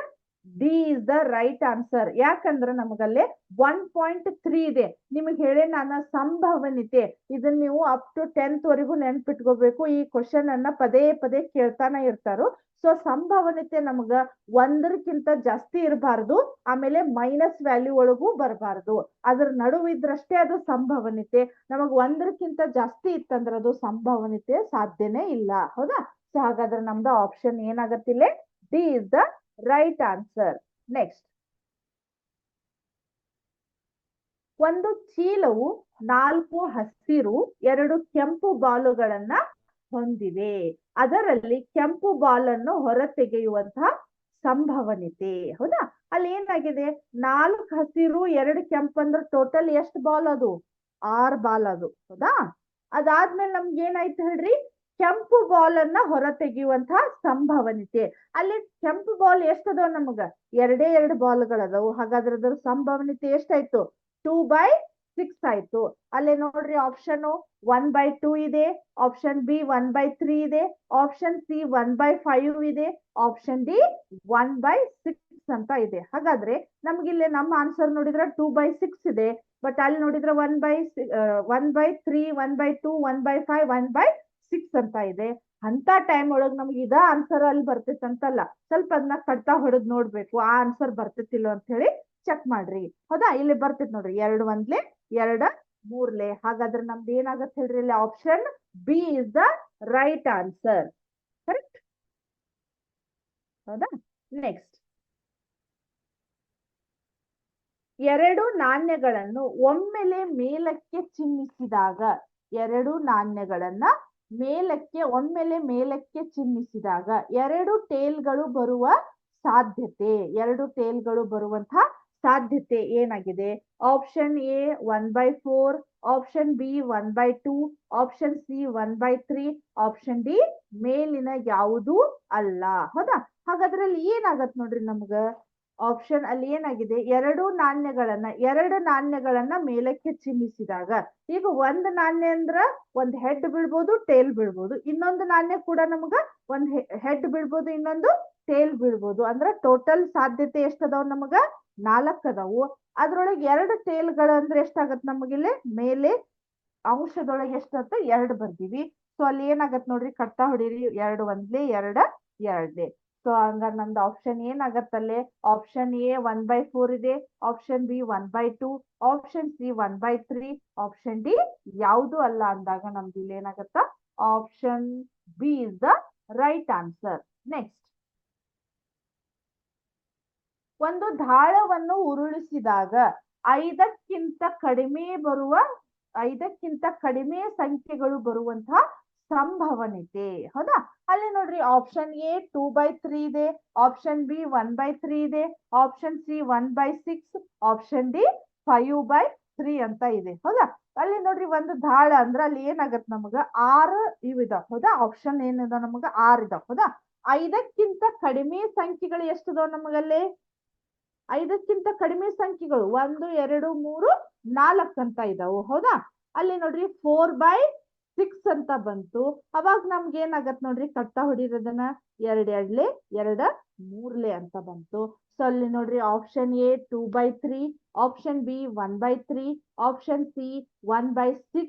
D is the right answer. ಯಾಕಂದ್ರೆ ನಮಗಲ್ಲೇ 1.3 ಇದೆ. ನಿಮಗೆ ಹೇಳಿ ನಾನು ಸಂಭವನೀಯತೆ ಇದನ್ನ ನೀವು ಅಪ್ ಟು 10th ವರೆಗೂ ನೆನ್ಪಿಟ್ಕೋಬೇಕು. ಈ ಕ್ವಶನ್ ಅನ್ನ ಪದೇ ಪದೇ ಕೇಳ್ತಾನೆ ಇರ್ತಾರೋ. ಸೊ ಸಂಭವನೀಯತೆ ನಮಗ 1ಕ್ಕಿಂತ ಜಾಸ್ತಿ ಇರಬಾರ್ದು, ಆಮೇಲೆ ಮೈನಸ್ ವ್ಯಾಲ್ಯೂ ಒಳಗೂ ಬರಬಾರ್ದು. ಅದ್ರ ನಡುವಿದ್ರಷ್ಟೇ ಅದು ಸಂಭವನೀಯತೆ. ನಮಗ್ 1ಕ್ಕಿಂತ ಜಾಸ್ತಿ ಇತ್ತಂದ್ರೆ ಅದು ಸಂಭವನೀಯತೆ ಸಾಧ್ಯನೇ ಇಲ್ಲ. ಹೌದಾ? ಸೊ ಹಾಗಾದ್ರೆ ನಮ್ದು ಆಪ್ಷನ್ ಏನಾಗತ್ತಿಲ್ಲ, D is the right answer. Next, ಒಂದು ಚೀಲವು 4 ಹಸಿರು 2 ಕೆಂಪು ಬಾಲುಗಳನ್ನ ಹೊಂದಿವೆ. ಅದರಲ್ಲಿ ಕೆಂಪು ಬಾಲ್ ಅನ್ನು ಹೊರ ತೆಗೆಯುವಂತಹ ಸಂಭವನೀಯತೆ. ಹೌದಾ? ಅಲ್ಲಿ ಏನಾಗಿದೆ, 4 ಹಸಿರು 2 ಕೆಂಪು ಅಂದ್ರೆ ಟೋಟಲ್ ಎಷ್ಟು ಬಾಲ್ ಅದು? 6 ಬಾಲ್ ಅದು. ಹೌದಾ? ಅದಾದ್ಮೇಲೆ ನಮ್ಗೆ ಏನಾಯ್ತು ಹೇಳ್ರಿ, ಕೆಂಪು ಬಾಲ್ ಅನ್ನ ಹೊರ ತೆಗೆಯುವಂತಹ ಸಂಭವನೀಯತೆ. ಅಲ್ಲಿ ಕೆಂಪು ಬಾಲ್ ಎಷ್ಟದವ ನಮಗ? 2 ಬಾಲ್ಗಳದವು. ಹಾಗಾದ್ರೆ ಅದ್ರ ಸಂಭವನೀಯತೆ ಎಷ್ಟಾಯ್ತು? 2/6 ಆಯ್ತು. ಅಲ್ಲೇ ನೋಡ್ರಿ ಆಪ್ಷನ್ 1/2 ಇದೆ, ಆಪ್ಷನ್ ಬಿ 1/3 ಇದೆ, ಆಪ್ಷನ್ ಸಿ 1/5 ಇದೆ, ಆಪ್ಷನ್ ಡಿ 1/6 ಅಂತ ಇದೆ. ಹಾಗಾದ್ರೆ ನಮ್ಗೆ ಇಲ್ಲಿ ನಮ್ಮ ಆನ್ಸರ್ ನೋಡಿದ್ರೆ 2/6 ಇದೆ. ಬಟ್ ಅಲ್ಲಿ ನೋಡಿದ್ರೆ 1/3 1/2 1/5 1/6 ಅಂತ ಇದೆ. ಅಂತ ಟೈಮ್ ಒಳಗ್ ನಮ್ಗೆ ಇದ ಆನ್ಸರ್ ಅಲ್ಲಿ ಬರ್ತೈತಂತಲ್ಲ, ಸ್ವಲ್ಪ ಅದನ್ನ ಕಡ್ತಾ ಹೊಡೆದ್ ನೋಡ್ಬೇಕು, ಆ ಆನ್ಸರ್ ಬರ್ತೈತಿಲ್ಲ ಅಂತ ಹೇಳಿ ಚೆಕ್ ಮಾಡ್ರಿ. ಹೌದಾ? ಇಲ್ಲಿ ಬರ್ತೈತಿ ನೋಡ್ರಿ, 2 1 2 3. ಹಾಗಾದ್ರೆ ನಮ್ದು ಏನಾಗತ್ತೆ ಹೇಳ್ರಿ, ಇಲ್ಲಿ option B is the right answer. Correct? ಹೌದಾ? ನೆಕ್ಸ್ಟ್, 2 ನಾಣ್ಯಗಳನ್ನು ಒಮ್ಮೆಲೆ ಮೇಲಕ್ಕೆ ಚಿಮ್ಮಿಸಿದಾಗ, 2 ನಾಣ್ಯಗಳನ್ನ ಒಮ್ಮೆಲೆ ಮೇಲಕ್ಕೆ ಚಿಮ್ಮಿಸಿದಾಗ 2 ಟೇಲ್ಗಳು ಬರುವ ಸಾಧ್ಯತೆ, 2 ಟೇಲ್ಗಳು ಬರುವಂತಹ ಸಾಧ್ಯತೆ ಏನಾಗಿದೆ? Option A 1/4, option B 1/2, option C 1/3, option D ಮೇಲಿನ ಯಾವುದೂ ಅಲ್ಲ. ಹೌದಾ? ಹಾಗಾದ್ರೆ ಅಲ್ಲಿ ಏನಾಗತ್ ನೋಡ್ರಿ, ನಮ್ಗ ಆಪ್ಷನ್ ಅಲ್ಲಿ ಏನಾಗಿದೆ, 2 ನಾಣ್ಯಗಳನ್ನ ಮೇಲಕ್ಕೆ ಚಿಮ್ಮಿಸಿದಾಗ, ಈಗ 1 ನಾಣ್ಯ ಅಂದ್ರ ಒಂದ್ ಹೆಡ್ ಬೀಳ್ಬೋದು, ಟೇಲ್ ಬೀಳ್ಬೋದು. ಇನ್ನೊಂದು ನಾಣ್ಯ ಕೂಡ ನಮಗ ಒಂದ್ ಹೆಡ್ ಬೀಳ್ಬೋದು, ಇನ್ನೊಂದು ಟೇಲ್ ಬೀಳ್ಬೋದು. ಅಂದ್ರ ಟೋಟಲ್ ಸಾಧ್ಯತೆ ಎಷ್ಟದಾವ್ ನಮಗ? 4 ಅದಾವು. ಅದ್ರೊಳಗೆ 2 ಟೇಲ್ಗಳು ಅಂದ್ರೆ ಎಷ್ಟಾಗತ್ ನಮಗಿಲ್ಲಿ ಮೇಲೆ ಅಂಶದೊಳಗೆ ಎಷ್ಟಾಗತ್ತ? 2 ಬರ್ದೀವಿ. ಸೊ ಅಲ್ಲಿ ಏನಾಗತ್ ನೋಡ್ರಿ, ಕಟ್ತಾ ಹೊಡೀರಿ, 2 1 2 2. ಸೊ ಹಂಗಾರೆ ನಮ್ದು ಆಪ್ಷನ್ ಏನಾಗತ್ತಲ್ಲೇ, ಆಪ್ಷನ್ ಎ 1/4 ಇದೆ, option B 1/2, option C 1/3, option D ಯಾವುದು ಅಲ್ಲ ಅಂದಾಗ ನಮ್ದು ಇಲ್ಲಿ ಏನಾಗತ್ತ? Option B is the right answer. Next, ಒಂದು ದಾಳವನ್ನು ಉರುಳಿಸಿದಾಗ 5ಕ್ಕಿಂತ ಕಡಿಮೆ ಸಂಖ್ಯೆಗಳು ಬರುವಂತಹ ಸಂಭವನೀಯತೆ. ಹೌದಾ? ಅಲ್ಲಿ ನೋಡ್ರಿ ಆಪ್ಷನ್ ಎ 2/3 ಇದೆ, ಆಪ್ಷನ್ ಬಿ 1/3 ಇದೆ, ಆಪ್ಷನ್ ಸಿ 1/6, ಆಪ್ಷನ್ ಡಿ 5/3 ಅಂತ ಇದೆ. ಹೌದಾ? ಅಲ್ಲಿ ನೋಡ್ರಿ ಒಂದು ದಾಳ ಅಂದ್ರ ಅಲ್ಲಿ ಏನಾಗತ್ ನಮಗ 6 ಇದಾವ್. ಹೌದಾ? ಆಪ್ಷನ್ ಏನಿದ ನಮಗ 6 ಇದಾವ್. ಹೌದಾ? 5ಕ್ಕಿಂತ ಕಡಿಮೆ ಸಂಖ್ಯೆಗಳು ಎಷ್ಟಿದಾವ್ ನಮಗಲ್ಲಿ? 5ಕ್ಕಿಂತ ಕಡಿಮೆ ಸಂಖ್ಯೆಗಳು 1 2 3 4 ಅಂತ ಇದಾವು. ಹೌದಾ? ಅಲ್ಲಿ ನೋಡ್ರಿ 4/6 ಅಂತ ಬಂತು. ಅವಾಗ ನಮ್ಗೆ ಏನಾಗತ್ ನೋಡ್ರಿ, ಕಟ್ತಾ ಹೊಡಿರೋದನ್ನ 2 2 2 3 ಅಂತ ಬಂತು. ಸೊ ಅಲ್ಲಿ ನೋಡ್ರಿ option A 2/3, option B 1/3, option C 1/6,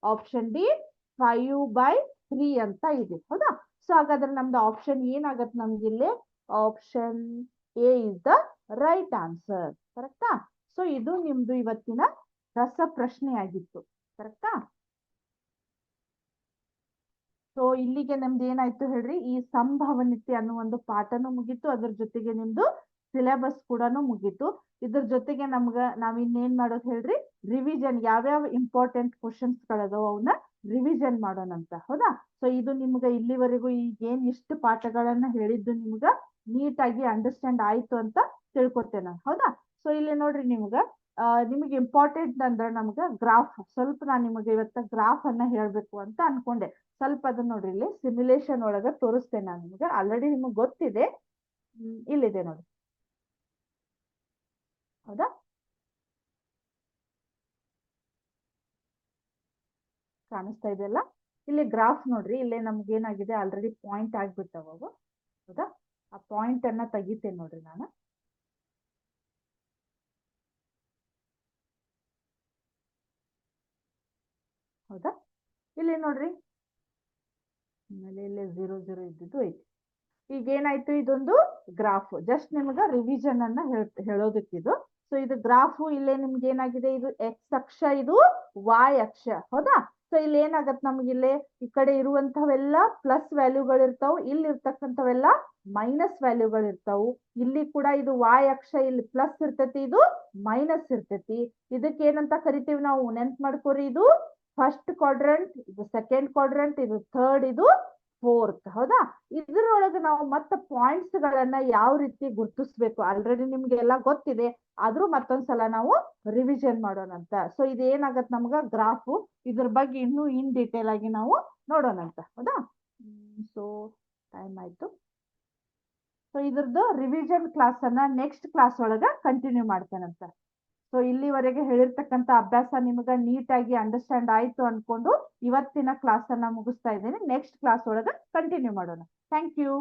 option D 5/3 ಅಂತ ಇದೆ. ಹೌದಾ? ಸೊ ಹಾಗಾದ್ರೆ ನಮ್ದು ಆಪ್ಷನ್ ಏನಾಗತ್ ನಮ್ಗಿಲ್ಲಿ? Option A is the right answer. ಕರೆಕ್ಟಾ? ಸೊ ಇದು ನಿಮ್ದು ಇವತ್ತಿನ ರಸ ಪ್ರಶ್ನೆ ಆಗಿತ್ತು. ಕರೆಕ್ಟಾ? ಸೊ ಇಲ್ಲಿಗೆ ನಮ್ದು ಏನಾಯ್ತು ಹೇಳ್ರಿ, ಈ ಸಂಭವನೀಯತೆ ಅನ್ನೋ ಒಂದು ಪಾಠನೂ ಮುಗೀತು, ಅದ್ರ ಜೊತೆಗೆ ನಿಮ್ದು ಸಿಲೆಬಸ್ ಕೂಡ ಮುಗೀತು. ಇದ್ರ ಜೊತೆಗೆ ನಾವ್ ಇನ್ನೇನ್ ಮಾಡೋದು ಹೇಳ್ರಿ, ರಿವಿಷನ್ ಯಾವ್ಯಾವ ಇಂಪಾರ್ಟೆಂಟ್ ಕ್ವಶನ್ಸ್ ಗಳದಾವ ಅವನ್ನ ರಿವಿಷನ್ ಮಾಡೋಣಂತ. ಹೌದಾ? ಸೊ ಇದು ನಿಮ್ಗ ಇಲ್ಲಿವರೆಗೂ ಈಗ ಏನ್ ಇಷ್ಟು ಪಾಠಗಳನ್ನ ಹೇಳಿದ್ದು ನಿಮ್ಗ ನೀಟಾಗಿ ಅಂಡರ್ಸ್ಟ್ಯಾಂಡ್ ಆಯ್ತು ಅಂತ ತಿಳ್ಕೊತೇನೆ. ಹೌದಾ? ಸೊ ಇಲ್ಲಿ ನೋಡ್ರಿ ನಿಮಗೆ ಇಂಪಾರ್ಟೆಂಟ್ ಅಂದ್ರೆ ನಮ್ಗ ಗ್ರಾಫ್, ಸ್ವಲ್ಪ ನಾನು ನಿಮಗೆ ಇವತ್ತ ಗ್ರಾಫ್ ಅನ್ನ ಹೇಳ್ಬೇಕು ಅಂತ ಅನ್ಕೊಂಡೆ. ಸ್ವಲ್ಪ ಅದನ್ನ ನೋಡ್ರಿ, ಇಲ್ಲಿ ಸಿಮ್ಯುಲೇಷನ್ ಒಳಗ ತೋರಿಸ್ತೇನೆ ನಾನು ನಿಮ್ಗೆ. ಆಲ್ರೆಡಿ ನಿಮ್ಗೆ ಗೊತ್ತಿದೆ, ಇಲ್ಲಿದೆ ನೋಡಿ. ಹೌದಾ? ಕಾಣಿಸ್ತಾ ಇದೆಯಲ್ಲ? ಇಲ್ಲಿ ಗ್ರಾಫ್ ನೋಡ್ರಿ, ಇಲ್ಲೇ ನಮ್ಗೆ ಏನಾಗಿದೆ, ಆಲ್ರೆಡಿ ಪಾಯಿಂಟ್ ಆಗ್ಬಿಟ್ಟವ. ಹೌದಾ? ಆ ಪಾಯಿಂಟ್ ಅನ್ನ ತೆಗಿತೇನೆ ನೋಡ್ರಿ ನಾನು. ಹೌದಾ? ಇಲ್ಲಿ ನೋಡ್ರಿ, ಆಮೇಲೆ ಇಲ್ಲಿ 0 0 ಇದ್ದಿದ್ದು ಐತಿ. ಈಗ ಏನಾಯ್ತು, ಇದೊಂದು ಗ್ರಾಫ್, ಜಸ್ಟ್ ನಿಮ್ಗ ರಿವಿಷನ್ ಅನ್ನ ಹೇಳೋದಕ್ಕಿದು. ಸೊ ಇದು ಗ್ರಾಫು, ಇಲ್ಲೇ ನಿಮ್ಗೆ ಏನಾಗಿದೆ, ಇದು ಎಕ್ಸ್ ಅಕ್ಷ, ಇದು ವಾಯ್ ಅಕ್ಷ. ಹೌದಾ? ಸೊ ಇಲ್ಲಿ ಏನಾಗತ್ತೆ, ನಮ್ಗೆ ಇಲ್ಲೇ ಈ ಕಡೆ ಇರುವಂತವೆಲ್ಲ ಪ್ಲಸ್ ವ್ಯಾಲ್ಯೂಗಳು ಇರ್ತಾವು, ಇಲ್ಲಿ ಇರ್ತಕ್ಕಂಥವೆಲ್ಲ ಮೈನಸ್ ವ್ಯಾಲ್ಯೂಗಳು ಇರ್ತಾವು. ಇಲ್ಲಿ ಕೂಡ ಇದು ವಾಯ್ ಅಕ್ಷ, ಇಲ್ಲಿ ಪ್ಲಸ್ ಇರ್ತೈತಿ, ಇದು ಮೈನಸ್ ಇರ್ತೈತಿ. ಇದಕ್ಕೆ ಏನಂತ ಕರಿತೀವಿ ನಾವು, ನೆನ್ಪ್ ಮಾಡ್ಕೋರಿ, ಇದು ಫಸ್ಟ್ ಕ್ವಾಡ್ರಂಟ್, ಇದು ಸೆಕೆಂಡ್ ಕ್ವಾಡ್ರಂಟ್, ಇದು ಥರ್ಡ್, ಇದು ಫೋರ್ತ್. ಹೌದಾ? ಇದ್ರೊಳಗೆ ನಾವು ಮತ್ತೆ ಪಾಯಿಂಟ್ಸ್ ಗಳನ್ನ ಯಾವ ರೀತಿ ಗುರ್ತಿಸ್ಬೇಕು ಆಲ್ರೆಡಿ ನಿಮ್ಗೆ ಎಲ್ಲ ಗೊತ್ತಿದೆ, ಆದ್ರೂ ಮತ್ತೊಂದ್ಸಲ ನಾವು ರಿವಿಷನ್ ಮಾಡೋಣಂತ. ಸೊ ಇದೇನಾಗತ್ ನಮ್ಗ ಗ್ರಾಫು, ಇದ್ರ ಬಗ್ಗೆ ಇನ್ನೂ ಇನ್ ಡೀಟೇಲ್ ಆಗಿ ನಾವು ನೋಡೋಣಂತ. ಹೌದಾ? ಸೊ ಟೈಮ್ ಆಯ್ತು. ಸೊ ಇದ್ರದ್ದು ರಿವಿಷನ್ ಕ್ಲಾಸ್ ಅನ್ನ ನೆಕ್ಸ್ಟ್ ಕ್ಲಾಸ್ ಒಳಗ ಕಂಟಿನ್ಯೂ ಮಾಡ್ತೇನಂತ. ಸೊ ಇಲ್ಲಿವರೆಗೆ ಹೇಳಿರ್ತಕ್ಕಂಥ ಅಭ್ಯಾಸ ನಿಮ್ಗ ನೀಟಾಗಿ ಅಂಡರ್ಸ್ಟ್ಯಾಂಡ್ ಆಯ್ತು ಅನ್ಕೊಂಡು ಇವತ್ತಿನ ಕ್ಲಾಸ್ ಅನ್ನ ಮುಗಿಸ್ತಾ ಇದ್ದೀನಿ. ನೆಕ್ಸ್ಟ್ ಕ್ಲಾಸ್ ಒಳಗ ಕಂಟಿನ್ಯೂ ಮಾಡೋಣ. Thank you.